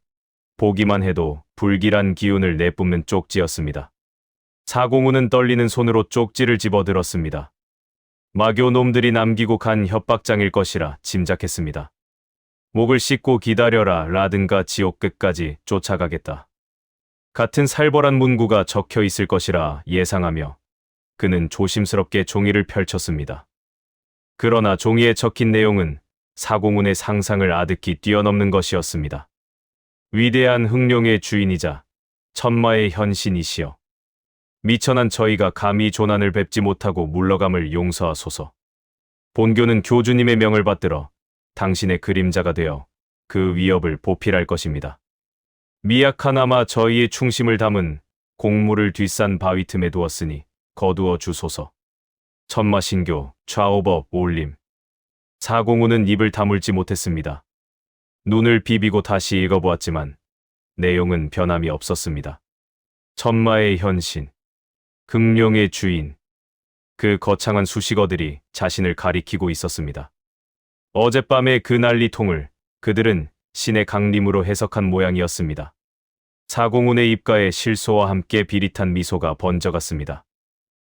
보기만 해도 불길한 기운을 내뿜는 쪽지였습니다. 사공우는 떨리는 손으로 쪽지를 집어들었습니다. 마교 놈들이 남기고 간 협박장일 것이라 짐작했습니다. 목을 씻고 기다려라 라든가 지옥 끝까지 쫓아가겠다. 같은 살벌한 문구가 적혀 있을 것이라 예상하며 그는 조심스럽게 종이를 펼쳤습니다. 그러나 종이에 적힌 내용은 사공운의 상상을 아득히 뛰어넘는 것이었습니다. 위대한 흑룡의 주인이자 천마의 현신이시여. 미천한 저희가 감히 조난을 뵙지 못하고 물러감을 용서하소서. 본교는 교주님의 명을 받들어 당신의 그림자가 되어 그 위협을 보필할 것입니다. 미약하나마 저희의 충심을 담은 곡물을 뒷산 바위 틈에 두었으니 거두어 주소서. 천마신교 좌오법 올림. 사공우는 입을 다물지 못했습니다. 눈을 비비고 다시 읽어보았지만 내용은 변함이 없었습니다. 천마의 현신, 흑룡의 주인. 그 거창한 수식어들이 자신을 가리키고 있었습니다. 어젯밤의 그 난리통을 그들은 신의 강림으로 해석한 모양이었습니다. 사공운의 입가에 실소와 함께 비릿한 미소가 번져갔습니다.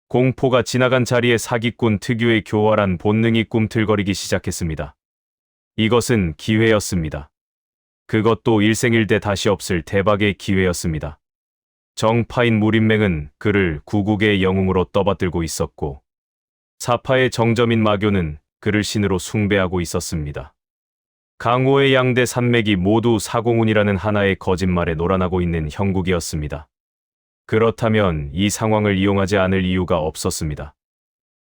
공포가 지나간 자리에 사기꾼 특유의 교활한 본능이 꿈틀거리기 시작했습니다. 이것은 기회였습니다. 그것도 일생일대 다시 없을 대박의 기회였습니다. 정파인 무림맹은 그를 구국의 영웅으로 떠받들고 있었고, 사파의 정점인 마교는 그를 신으로 숭배하고 있었습니다. 강호의 양대 산맥이 모두 사공훈이라는 하나의 거짓말에 놀아나고 있는 형국이었습니다. 그렇다면 이 상황을 이용하지 않을 이유가 없었습니다.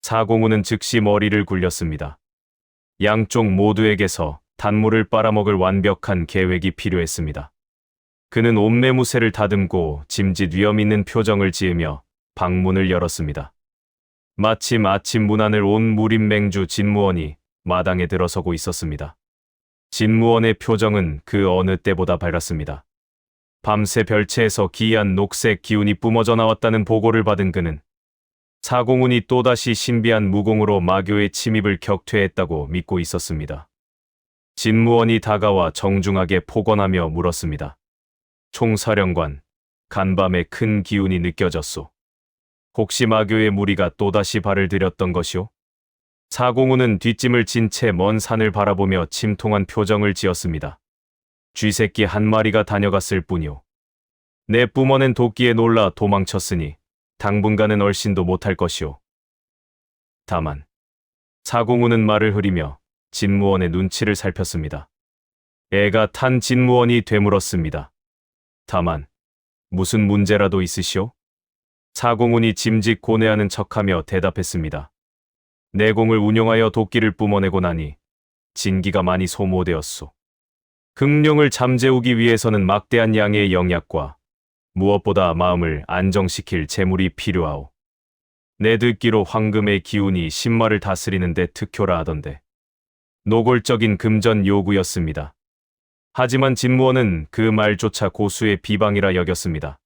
사공훈은 즉시 머리를 굴렸습니다. 양쪽 모두에게서 단물을 빨아먹을 완벽한 계획이 필요했습니다. 그는 옷매무새를 다듬고 짐짓 위험 있는 표정을 지으며 방문을 열었습니다. 마침 아침 문안을 온 무림맹주 진무원이 마당에 들어서고 있었습니다. 진무원의 표정은 그 어느 때보다 밝았습니다. 밤새 별채에서 기이한 녹색 기운이 뿜어져 나왔다는 보고를 받은 그는 사공훈이 또다시 신비한 무공으로 마교의 침입을 격퇴했다고 믿고 있었습니다. 진무원이 다가와 정중하게 폭언하며 물었습니다. 총사령관, 간밤에 큰 기운이 느껴졌소. 혹시 마교의 무리가 또다시 발을 들였던 것이오? 사공훈은 뒷짐을 진 채 먼 산을 바라보며 침통한 표정을 지었습니다. 쥐새끼 한 마리가 다녀갔을 뿐이오. 내 뿜어낸 도끼에 놀라 도망쳤으니 당분간은 얼씬도 못할 것이오. 다만 사공훈은 말을 흐리며 진무원의 눈치를 살폈습니다. 애가 탄 진무원이 되물었습니다. 다만 무슨 문제라도 있으시오? 사공훈이 짐짓 고뇌하는 척하며 대답했습니다. 내공을 운용하여 도끼를 뿜어내고 나니 진기가 많이 소모되었소. 극룡을 잠재우기 위해서는 막대한 양의 영약과 무엇보다 마음을 안정시킬 재물이 필요하오. 내 듣기로 황금의 기운이 신마를 다스리는 데 특효라 하던데 노골적인 금전 요구였습니다. 하지만 진무원은 그 말조차 고수의 비방이라 여겼습니다.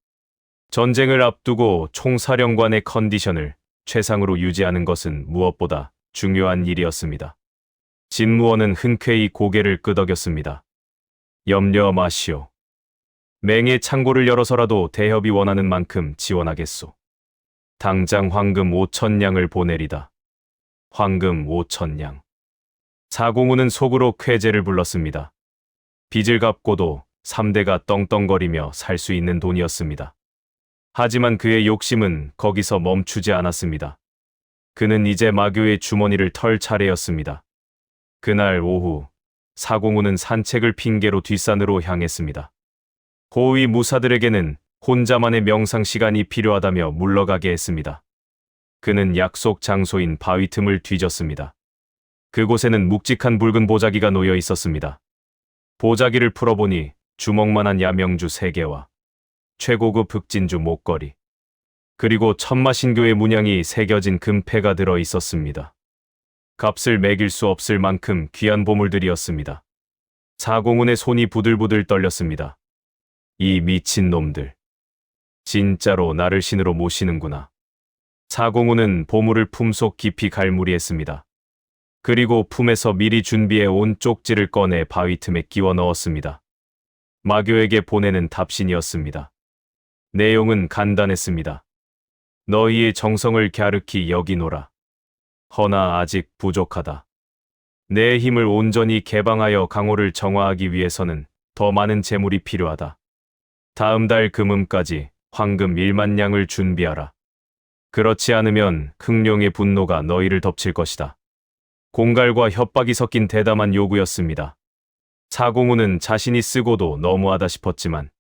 전쟁을 앞두고 총사령관의 컨디션을 최상으로 유지하는 것은 무엇보다 중요한 일이었습니다. 진무원은 흔쾌히 고개를 끄덕였습니다. 염려 마시오. 맹의 창고를 열어서라도 대협이 원하는 만큼 지원하겠소. 당장 황금 5,000냥을 보내리다. 황금 5,000냥. 사공훈은 속으로 쾌재를 불렀습니다. 빚을 갚고도 3대가 떵떵거리며 살 수 있는 돈이었습니다. 하지만 그의 욕심은 거기서 멈추지 않았습니다. 그는 이제 마교의 주머니를 털 차례였습니다. 그날 오후 사공훈은 산책을 핑계로 뒷산으로 향했습니다. 고위 무사들에게는 혼자만의 명상 시간이 필요하다며 물러가게 했습니다. 그는 약속 장소인 바위 틈을 뒤졌습니다. 그곳에는 묵직한 붉은 보자기가 놓여 있었습니다. 보자기를 풀어보니 주먹만한 야명주 3개와 최고급 흑진주 목걸이, 그리고 천마신교의 문양이 새겨진 금패가 들어 있었습니다. 값을 매길 수 없을 만큼 귀한 보물들이었습니다. 사공훈의 손이 부들부들 떨렸습니다. 이 미친놈들. 진짜로 나를 신으로 모시는구나. 사공훈은 보물을 품속 깊이 갈무리했습니다. 그리고 품에서 미리 준비해 온 쪽지를 꺼내 바위 틈에 끼워 넣었습니다. 마교에게 보내는 답신이었습니다. 내용은 간단했습니다. 너희의 정성을 갸륵히 여기노라. 허나 아직 부족하다. 내 힘을 온전히 개방하여 강호를 정화하기 위해서는 더 많은 재물이 필요하다. 다음 달 금음까지 황금 1만 냥을 준비하라. 그렇지 않으면 극룡의 분노가 너희를 덮칠 것이다. 공갈과 협박이 섞인 대담한 요구였습니다. 사공훈은 자신이 쓰고도 너무하다 싶었지만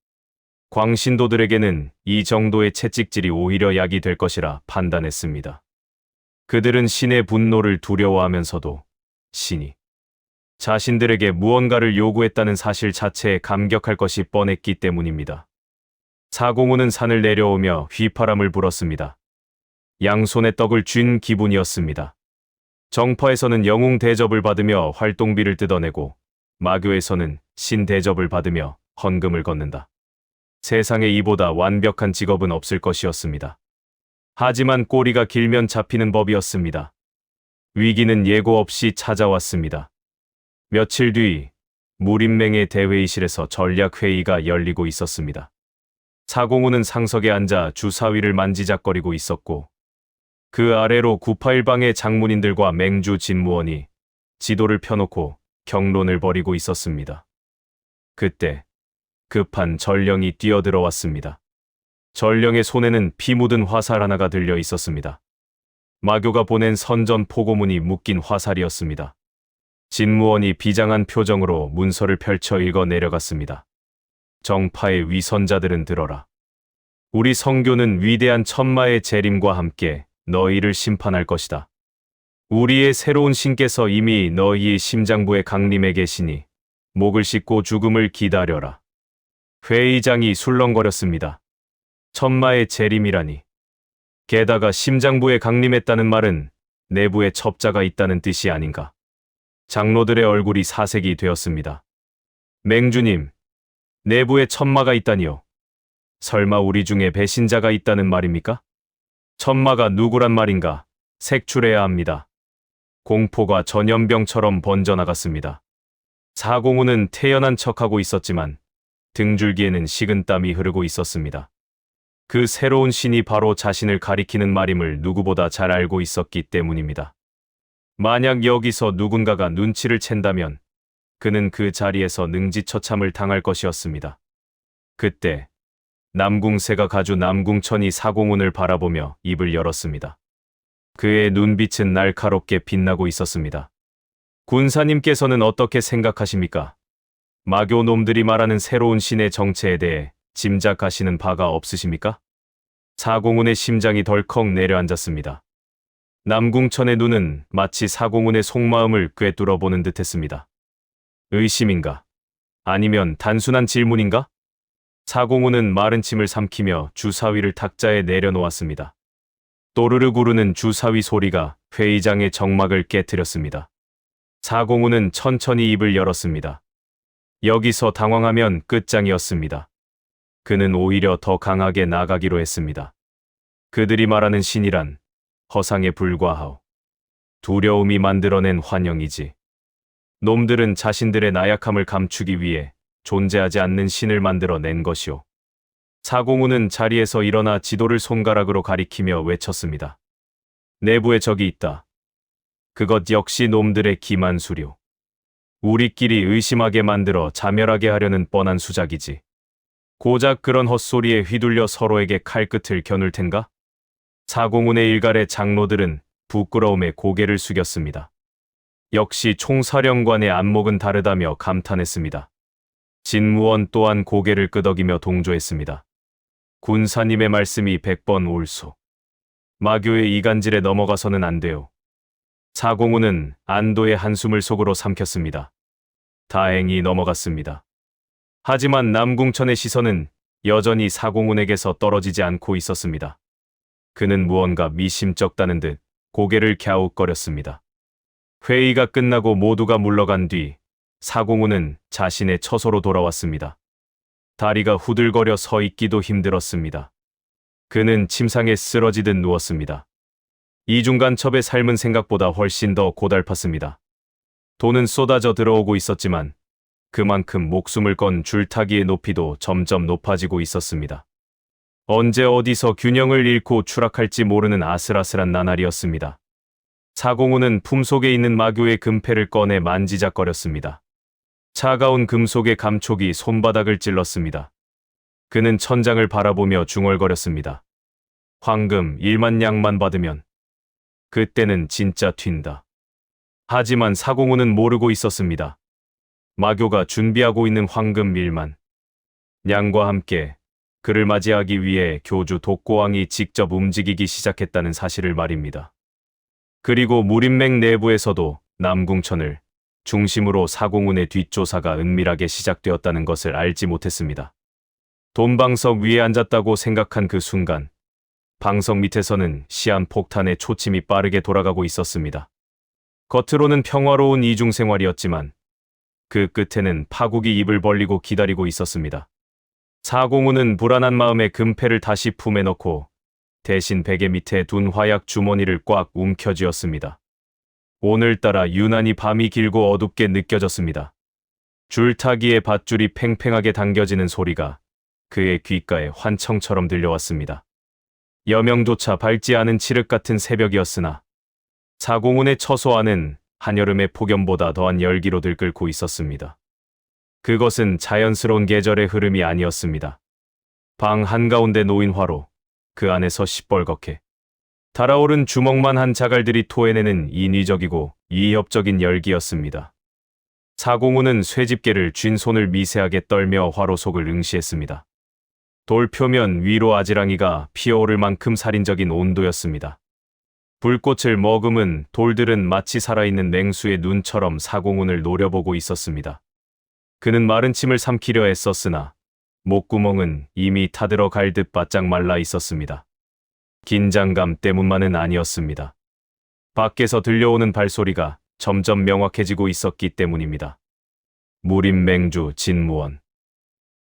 광신도들에게는 이 정도의 채찍질이 오히려 약이 될 것이라 판단했습니다. 그들은 신의 분노를 두려워하면서도 신이 자신들에게 무언가를 요구했다는 사실 자체에 감격할 것이 뻔했기 때문입니다. 사공훈은 산을 내려오며 휘파람을 불었습니다. 양손에 떡을 쥔 기분이었습니다. 정파에서는 영웅 대접을 받으며 활동비를 뜯어내고 마교에서는 신 대접을 받으며 헌금을 걷는다. 세상에 이보다 완벽한 직업은 없을 것이었습니다. 하지만 꼬리가 길면 잡히는 법이었습니다. 위기는 예고 없이 찾아왔습니다. 며칠 뒤 무림맹의 대회의실에서 전략회의가 열리고 있었습니다. 사공훈은 상석에 앉아 주사위를 만지작거리고 있었고 그 아래로 구파일방의 장문인들과 맹주 진무원이 지도를 펴놓고 경론을 벌이고 있었습니다. 그때 급한 전령이 뛰어들어왔습니다. 전령의 손에는 피 묻은 화살 하나가 들려 있었습니다. 마교가 보낸 선전 포고문이 묶인 화살이었습니다. 진무원이 비장한 표정으로 문서를 펼쳐 읽어 내려갔습니다. 정파의 위선자들은 들어라. 우리 성교는 위대한 천마의 재림과 함께 너희를 심판할 것이다. 우리의 새로운 신께서 이미 너희의 심장부의 강림에 계시니 목을 씻고 죽음을 기다려라. 회의장이 술렁거렸습니다. 천마의 재림이라니. 게다가 심장부에 강림했다는 말은 내부에 첩자가 있다는 뜻이 아닌가. 장로들의 얼굴이 사색이 되었습니다. 맹주님, 내부에 천마가 있다니요. 설마 우리 중에 배신자가 있다는 말입니까? 천마가 누구란 말인가 색출해야 합니다. 공포가 전염병처럼 번져나갔습니다. 사공우는 태연한 척하고 있었지만 등줄기에는 식은땀이 흐르고 있었습니다. 그 새로운 신이 바로 자신을 가리키는 말임을 누구보다 잘 알고 있었기 때문입니다. 만약 여기서 누군가가 눈치를 챈다면 그는 그 자리에서 능지처참을 당할 것이었습니다. 그때 남궁새가 가주 남궁천이 사공운을 바라보며 입을 열었습니다. 그의 눈빛은 날카롭게 빛나고 있었습니다. 군사님께서는 어떻게 생각하십니까? 마교 놈들이 말하는 새로운 신의 정체에 대해 짐작하시는 바가 없으십니까? 사공운의 심장이 덜컥 내려앉았습니다. 남궁천의 눈은 마치 사공운의 속마음을 꿰뚫어 보는 듯했습니다. 의심인가? 아니면 단순한 질문인가? 사공운은 마른 침을 삼키며 주사위를 탁자에 내려놓았습니다. 또르르 구르는 주사위 소리가 회의장의 정막을 깨뜨렸습니다. 사공운은 천천히 입을 열었습니다. 여기서 당황하면 끝장이었습니다. 그는 오히려 더 강하게 나가기로 했습니다. 그들이 말하는 신이란 허상에 불과하오. 두려움이 만들어낸 환영이지. 놈들은 자신들의 나약함을 감추기 위해 존재하지 않는 신을 만들어 낸 것이오. 사공우는 자리에서 일어나 지도를 손가락으로 가리키며 외쳤습니다. 내부에 적이 있다. 그것 역시 놈들의 기만수료. 우리끼리 의심하게 만들어 자멸하게 하려는 뻔한 수작이지. 고작 그런 헛소리에 휘둘려 서로에게 칼끝을 겨눌 텐가? 사공운의 일갈의 장로들은 부끄러움에 고개를 숙였습니다. 역시 총사령관의 안목은 다르다며 감탄했습니다. 진무원 또한 고개를 끄덕이며 동조했습니다. 군사님의 말씀이 100번 옳소. 마교의 이간질에 넘어가서는 안 돼요. 사공운은 안도의 한숨을 속으로 삼켰습니다. 다행히 넘어갔습니다. 하지만 남궁천의 시선은 여전히 사공운에게서 떨어지지 않고 있었습니다. 그는 무언가 미심쩍다는 듯 고개를 갸웃거렸습니다. 회의가 끝나고 모두가 물러간 뒤 사공운은 자신의 처소로 돌아왔습니다. 다리가 후들거려 서 있기도 힘들었습니다. 그는 침상에 쓰러지듯 누웠습니다. 이중간첩의 삶은 생각보다 훨씬 더 고달팠습니다. 돈은 쏟아져 들어오고 있었지만 그만큼 목숨을 건 줄타기의 높이도 점점 높아지고 있었습니다. 언제 어디서 균형을 잃고 추락할지 모르는 아슬아슬한 나날이었습니다. 사공우는 품속에 있는 마교의 금패를 꺼내 만지작거렸습니다. 차가운 금속의 감촉이 손바닥을 찔렀습니다. 그는 천장을 바라보며 중얼거렸습니다. 황금 1만 냥만 받으면 그때는 진짜 튄다. 하지만 사공우는 모르고 있었습니다. 마교가 준비하고 있는 황금 1만 냥과 함께 그를 맞이하기 위해 교주 독고왕이 직접 움직이기 시작했다는 사실을 말입니다. 그리고 무림맹 내부에서도 남궁천을 중심으로 사공운의 뒷조사가 은밀하게 시작되었다는 것을 알지 못했습니다. 돈방석 위에 앉았다고 생각한 그 순간 방석 밑에서는 시한폭탄의 초침이 빠르게 돌아가고 있었습니다. 겉으로는 평화로운 이중생활이었지만 그 끝에는 파국이 입을 벌리고 기다리고 있었습니다. 사공우는 불안한 마음에 금패를 다시 품에 넣고 대신 베개 밑에 둔 화약 주머니를 꽉 움켜쥐었습니다. 오늘따라 유난히 밤이 길고 어둡게 느껴졌습니다. 줄타기의 밧줄이 팽팽하게 당겨지는 소리가 그의 귓가에 환청처럼 들려왔습니다. 여명조차 밝지 않은 칠흑 같은 새벽이었으나 사공운의 처소 안은 한여름의 폭염보다 더한 열기로 들끓고 있었습니다. 그것은 자연스러운 계절의 흐름이 아니었습니다. 방 한가운데 놓인 화로, 그 안에서 시뻘겋게 달아오른 주먹만 한 자갈들이 토해내는 인위적이고 위협적인 열기였습니다. 사공우는 쇠집게를 쥔 손을 미세하게 떨며 화로 속을 응시했습니다. 돌 표면 위로 아지랑이가 피어오를 만큼 살인적인 온도였습니다. 불꽃을 머금은 돌들은 마치 살아있는 맹수의 눈처럼 사공운을 노려보고 있었습니다. 그는 마른 침을 삼키려 애썼으나 목구멍은 이미 타들어 갈 듯 바짝 말라 있었습니다. 긴장감 때문만은 아니었습니다. 밖에서 들려오는 발소리가 점점 명확해지고 있었기 때문입니다. 무림맹주 진무원.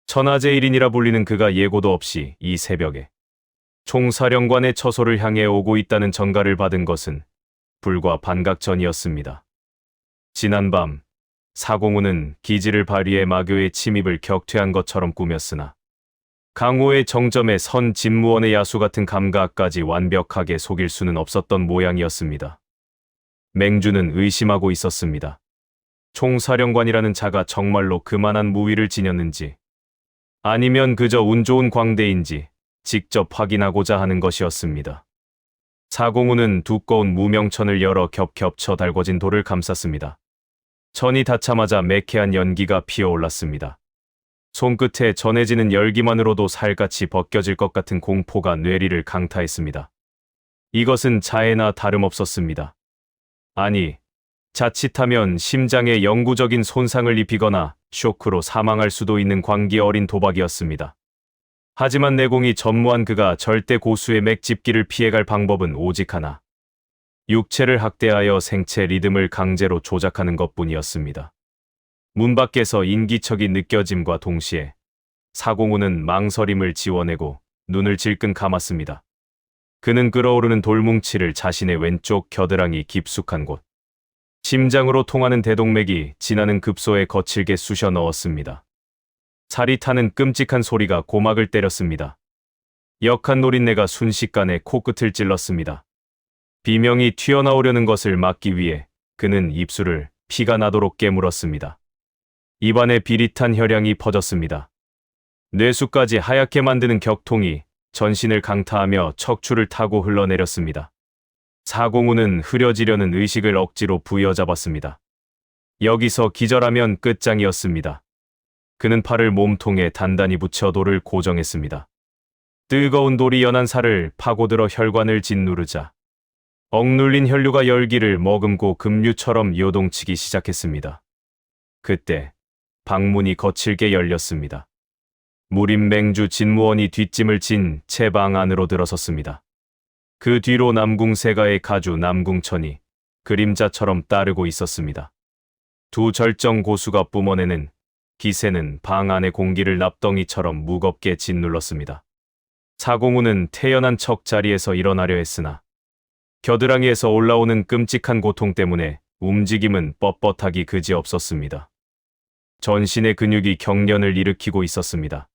천하제 1인이라 불리는 그가 예고도 없이 이 새벽에 총사령관의 처소를 향해 오고 있다는 전가를 받은 것은 불과 반각 전이었습니다. 지난밤 사공우는 기지를 발휘해 마교의 침입을 격퇴한 것처럼 꾸몄으나 강호의 정점에 선 진무원의 야수 같은 감각까지 완벽하게 속일 수는 없었던 모양이었습니다. 맹주는 의심하고 있었습니다. 총사령관이라는 자가 정말로 그만한 무위를 지녔는지 아니면 그저 운 좋은 광대인지 직접 확인하고자 하는 것이었습니다. 사공우는 두꺼운 무명천을 열어 겹겹쳐 달궈진 돌을 감쌌습니다. 천이 닿자마자 매캐한 연기가 피어올랐습니다. 손끝에 전해지는 열기만으로도 살같이 벗겨질 것 같은 공포가 뇌리를 강타했습니다. 이것은 자해나 다름없었습니다. 아니, 자칫하면 심장에 영구적인 손상을 입히거나 쇼크로 사망할 수도 있는 광기 어린 도박이었습니다. 하지만 내공이 전무한 그가 절대 고수의 맥집기를 피해갈 방법은 오직 하나. 육체를 학대하여 생체 리듬을 강제로 조작하는 것뿐이었습니다. 문 밖에서 인기척이 느껴짐과 동시에 사공우는 망설임을 지워내고 눈을 질끈 감았습니다. 그는 끓어오르는 돌뭉치를 자신의 왼쪽 겨드랑이 깊숙한 곳, 심장으로 통하는 대동맥이 지나는 급소에 거칠게 쑤셔 넣었습니다. 살이 타는 끔찍한 소리가 고막을 때렸습니다. 역한 노린내가 순식간에 코끝을 찔렀습니다. 비명이 튀어나오려는 것을 막기 위해 그는 입술을 피가 나도록 깨물었습니다. 입안에 비릿한 혈향이 퍼졌습니다. 뇌수까지 하얗게 만드는 격통이 전신을 강타하며 척추를 타고 흘러내렸습니다. 사공우는 흐려지려는 의식을 억지로 부여잡았습니다. 여기서 기절하면 끝장이었습니다. 그는 팔을 몸통에 단단히 붙여 돌을 고정했습니다. 뜨거운 돌이 연한 살을 파고들어 혈관을 짓누르자 억눌린 혈류가 열기를 머금고 급류처럼 요동치기 시작했습니다. 그때 방문이 거칠게 열렸습니다. 무림맹주 진무원이 뒷짐을 진 채 방 안으로 들어섰습니다. 그 뒤로 남궁세가의 가주 남궁천이 그림자처럼 따르고 있었습니다. 두 절정 고수가 뿜어내는 기세는 방 안의 공기를 납덩이처럼 무겁게 짓눌렀습니다. 사공우는 태연한 척 자리에서 일어나려 했으나 겨드랑이에서 올라오는 끔찍한 고통 때문에 움직임은 뻣뻣하기 그지없었습니다. 전신의 근육이 경련을 일으키고 있었습니다.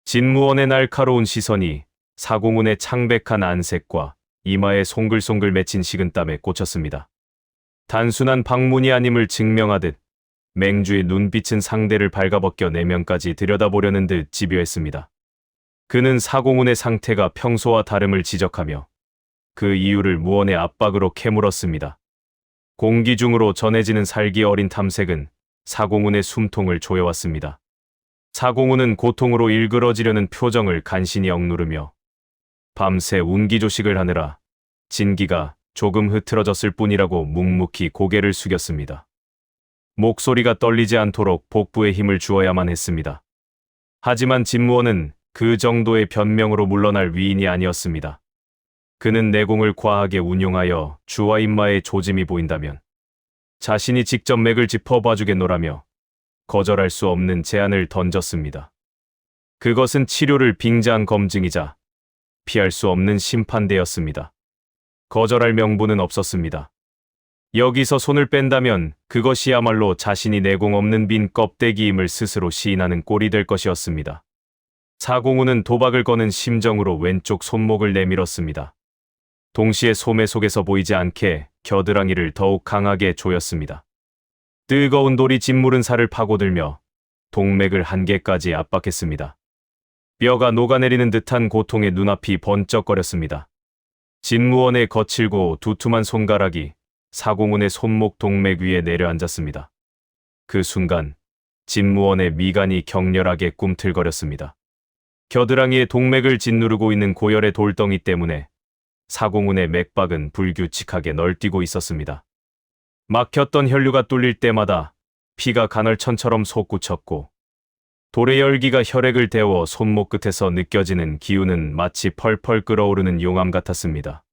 진무원의 날카로운 시선이 사공운의 창백한 안색과 이마에 송글송글 맺힌 식은땀에 꽂혔습니다. 단순한 방문이 아님을 증명하듯 맹주의 눈빛은 상대를 발가벗겨 내면까지 들여다보려는 듯 집요했습니다. 그는 사공운의 상태가 평소와 다름을 지적하며 그 이유를 무언의 압박으로 캐물었습니다. 공기 중으로 전해지는 살기 어린 탐색은 사공운의 숨통을 조여왔습니다. 사공운은 고통으로 일그러지려는 표정을 간신히 억누르며 밤새 운기조식을 하느라 진기가 조금 흐트러졌을 뿐이라고 묵묵히 고개를 숙였습니다. 목소리가 떨리지 않도록 복부에 힘을 주어야만 했습니다. 하지만 진무원은 그 정도의 변명으로 물러날 위인이 아니었습니다. 그는 내공을 과하게 운용하여 주와 인마의 조짐이 보인다면 자신이 직접 맥을 짚어봐주겠노라며 거절할 수 없는 제안을 던졌습니다. 그것은 치료를 빙자한 검증이자 피할 수 없는 심판대였습니다. 거절할 명분은 없었습니다. 여기서 손을 뺀다면 그것이야말로 자신이 내공 없는 빈 껍데기임을 스스로 시인하는 꼴이 될 것이었습니다. 사공우는 도박을 거는 심정으로 왼쪽 손목을 내밀었습니다. 동시에 소매 속에서 보이지 않게 겨드랑이를 더욱 강하게 조였습니다. 뜨거운 돌이 짓무른 살을 파고들며 동맥을 한계까지 압박했습니다. 뼈가 녹아내리는 듯한 고통에 눈앞이 번쩍거렸습니다. 진무원의 거칠고 두툼한 손가락이 사공훈의 손목 동맥 위에 내려앉았습니다. 그 순간 진무원의 미간이 격렬하게 꿈틀거렸습니다. 겨드랑이의 동맥을 짓누르고 있는 고열의 돌덩이 때문에 사공훈의 맥박은 불규칙하게 널뛰고 있었습니다. 막혔던 혈류가 뚫릴 때마다 피가 간헐천처럼 솟구쳤고 돌의 열기가 혈액을 데워 손목 끝에서 느껴지는 기운은 마치 펄펄 끓어오르는 용암 같았습니다.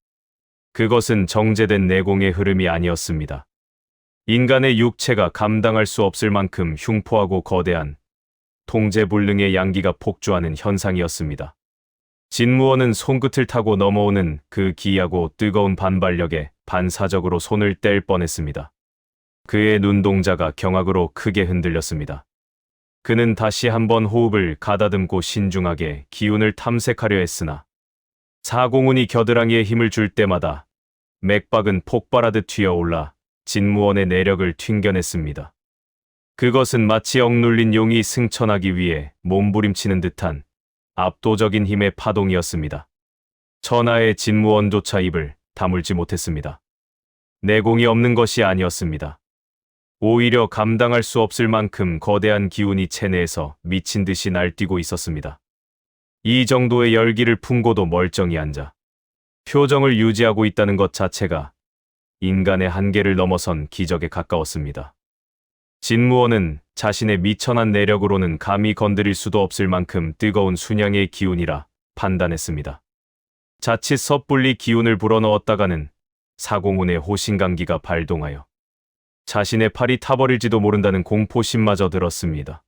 그것은 정제된 내공의 흐름이 아니었습니다. 인간의 육체가 감당할 수 없을 만큼 흉포하고 거대한 통제불능의 양기가 폭주하는 현상이었습니다. 진무원은 손끝을 타고 넘어오는 그 기이하고 뜨거운 반발력에 반사적으로 손을 뗄 뻔했습니다. 그의 눈동자가 경악으로 크게 흔들렸습니다. 그는 다시 한번 호흡을 가다듬고 신중하게 기운을 탐색하려 했으나 사공훈이 겨드랑이에 힘을 줄 때마다 맥박은 폭발하듯 튀어올라 진무원의 내력을 튕겨냈습니다. 그것은 마치 억눌린 용이 승천하기 위해 몸부림치는 듯한 압도적인 힘의 파동이었습니다. 천하의 진무원조차 입을 다물지 못했습니다. 내공이 없는 것이 아니었습니다. 오히려 감당할 수 없을 만큼 거대한 기운이 체내에서 미친 듯이 날뛰고 있었습니다. 이 정도의 열기를 품고도 멀쩡히 앉아 표정을 유지하고 있다는 것 자체가 인간의 한계를 넘어선 기적에 가까웠습니다. 진무원은 자신의 미천한 내력으로는 감히 건드릴 수도 없을 만큼 뜨거운 순양의 기운이라 판단했습니다. 자칫 섣불리 기운을 불어넣었다가는 사공훈의 호신강기가 발동하여 자신의 팔이 타버릴지도 모른다는 공포심마저 들었습니다.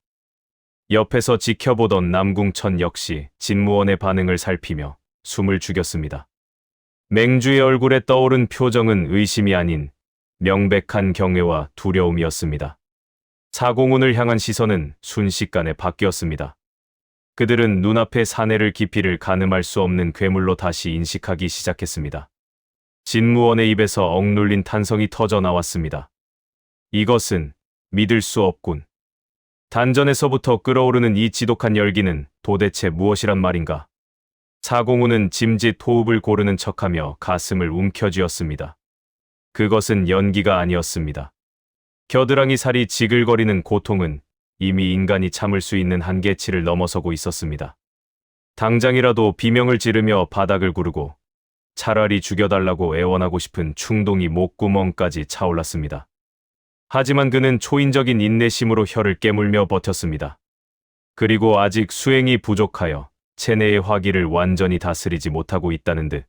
옆에서 지켜보던 남궁천 역시 진무원의 반응을 살피며 숨을 죽였습니다. 맹주의 얼굴에 떠오른 표정은 의심이 아닌 명백한 경외와 두려움이었습니다. 사공훈을 향한 시선은 순식간에 바뀌었습니다. 그들은 눈앞의 사내를 깊이를 가늠할 수 없는 괴물로 다시 인식하기 시작했습니다. 진무원의 입에서 억눌린 탄성이 터져 나왔습니다. 이것은 믿을 수 없군. 단전에서부터 끓어오르는 이 지독한 열기는 도대체 무엇이란 말인가? 사공훈은 짐짓 호흡을 고르는 척하며 가슴을 움켜쥐었습니다. 그것은 연기가 아니었습니다. 겨드랑이 살이 지글거리는 고통은 이미 인간이 참을 수 있는 한계치를 넘어서고 있었습니다. 당장이라도 비명을 지르며 바닥을 구르고 차라리 죽여달라고 애원하고 싶은 충동이 목구멍까지 차올랐습니다. 하지만 그는 초인적인 인내심으로 혀를 깨물며 버텼습니다. 그리고 아직 수행이 부족하여 체내의 화기를 완전히 다스리지 못하고 있다는 듯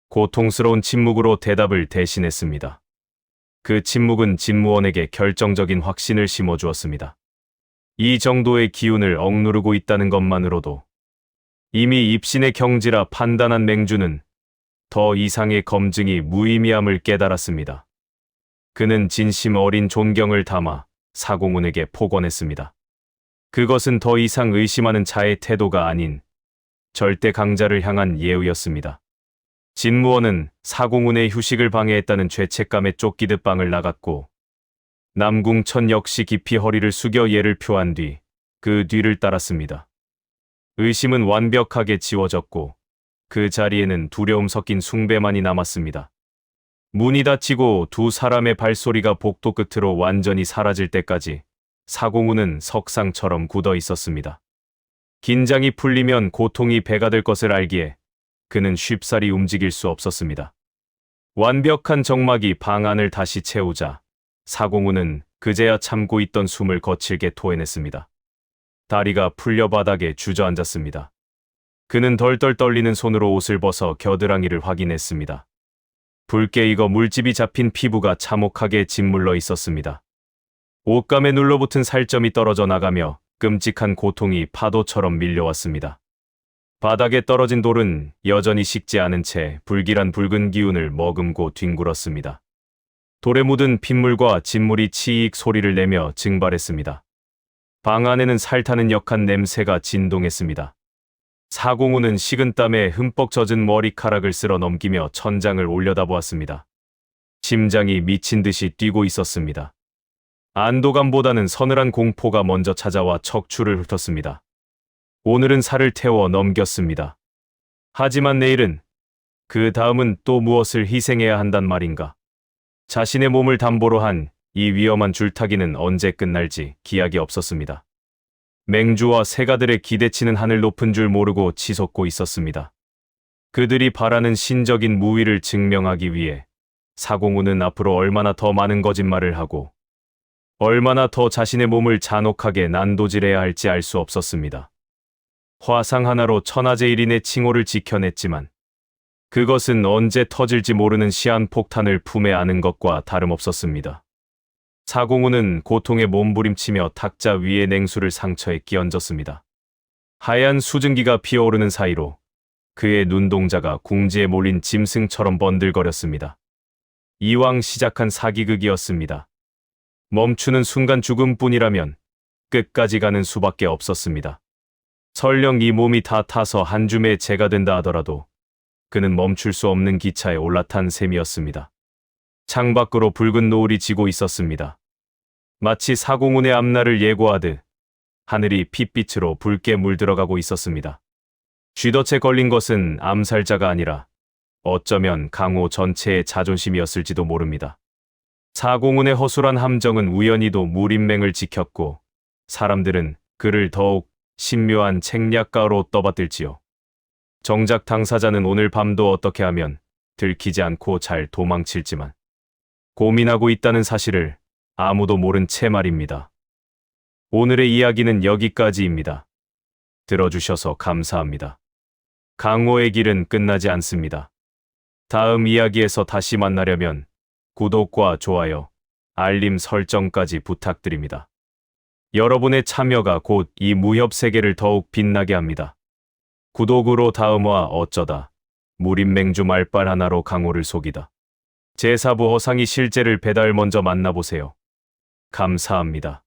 고통스러운 침묵으로 대답을 대신했습니다. 그 침묵은 진무원에게 결정적인 확신을 심어주었습니다. 이 정도의 기운을 억누르고 있다는 것만으로도 이미 입신의 경지라 판단한 맹주는 더 이상의 검증이 무의미함을 깨달았습니다. 그는 진심 어린 존경을 담아 사공훈에게 폭언했습니다. 그것은 더 이상 의심하는 자의 태도가 아닌 절대 강자를 향한 예우였습니다. 진무원은 사공훈의 휴식을 방해했다는 죄책감에 쫓기듯 방을 나갔고 남궁천 역시 깊이 허리를 숙여 예를 표한 뒤 그 뒤를 따랐습니다. 의심은 완벽하게 지워졌고 그 자리에는 두려움 섞인 숭배만이 남았습니다. 문이 닫히고 두 사람의 발소리가 복도 끝으로 완전히 사라질 때까지 사공훈은 석상처럼 굳어 있었습니다. 긴장이 풀리면 고통이 배가 될 것을 알기에 그는 쉽사리 움직일 수 없었습니다. 완벽한 정막이 방 안을 다시 채우자 사공훈은 그제야 참고 있던 숨을 거칠게 토해냈습니다. 다리가 풀려 바닥에 주저앉았습니다. 그는 덜덜 떨리는 손으로 옷을 벗어 겨드랑이를 확인했습니다. 붉게 익어 물집이 잡힌 피부가 참혹하게 짓물러 있었습니다. 옷감에 눌러붙은 살점이 떨어져 나가며 끔찍한 고통이 파도처럼 밀려왔습니다. 바닥에 떨어진 돌은 여전히 식지 않은 채 불길한 붉은 기운을 머금고 뒹굴었습니다. 돌에 묻은 핏물과 진물이 치익 소리를 내며 증발했습니다. 방 안에는 살타는 역한 냄새가 진동했습니다. 사공우는 식은땀에 흠뻑 젖은 머리카락을 쓸어 넘기며 천장을 올려다보았습니다. 심장이 미친 듯이 뛰고 있었습니다. 안도감보다는 서늘한 공포가 먼저 찾아와 척추를 훑었습니다. 오늘은 살을 태워 넘겼습니다. 하지만 내일은, 그 다음은 또 무엇을 희생해야 한단 말인가? 자신의 몸을 담보로 한 이 위험한 줄타기는 언제 끝날지 기약이 없었습니다. 맹주와 새가들의 기대치는 하늘 높은 줄 모르고 치솟고 있었습니다. 그들이 바라는 신적인 무위를 증명하기 위해 사공우는 앞으로 얼마나 더 많은 거짓말을 하고 얼마나 더 자신의 몸을 잔혹하게 난도질해야 할지 알 수 없었습니다. 화상 하나로 천하제일인의 칭호를 지켜냈지만 그것은 언제 터질지 모르는 시한폭탄을 품에 안은 것과 다름없었습니다. 사공우는 고통에 몸부림치며 탁자 위에 냉수를 상처에 끼얹었습니다. 하얀 수증기가 피어오르는 사이로 그의 눈동자가 궁지에 몰린 짐승처럼 번들거렸습니다. 이왕 시작한 사기극이었습니다. 멈추는 순간 죽음뿐이라면 끝까지 가는 수밖에 없었습니다. 설령 이 몸이 다 타서 한 줌의 재가 된다 하더라도 그는 멈출 수 없는 기차에 올라탄 셈이었습니다. 창밖으로 붉은 노을이 지고 있었습니다. 마치 사공운의 앞날을 예고하듯 하늘이 핏빛으로 붉게 물들어가고 있었습니다. 쥐덫에 걸린 것은 암살자가 아니라 어쩌면 강호 전체의 자존심이었을지도 모릅니다. 사공운의 허술한 함정은 우연히도 무림맹을 지켰고 사람들은 그를 더욱 신묘한 책략가로 떠받들지요. 정작 당사자는 오늘 밤도 어떻게 하면 들키지 않고 잘 도망칠지만 고민하고 있다는 사실을 아무도 모른 채 말입니다. 오늘의 이야기는 여기까지입니다. 들어주셔서 감사합니다. 강호의 길은 끝나지 않습니다. 다음 이야기에서 다시 만나려면 구독과 좋아요, 알림 설정까지 부탁드립니다. 여러분의 참여가 곧 이 무협 세계를 더욱 빛나게 합니다. 구독으로 다음화 어쩌다 무림맹주 말빨 하나로 강호를 속이다. 제4부 허상이 실제를 배달 먼저 만나보세요. 감사합니다.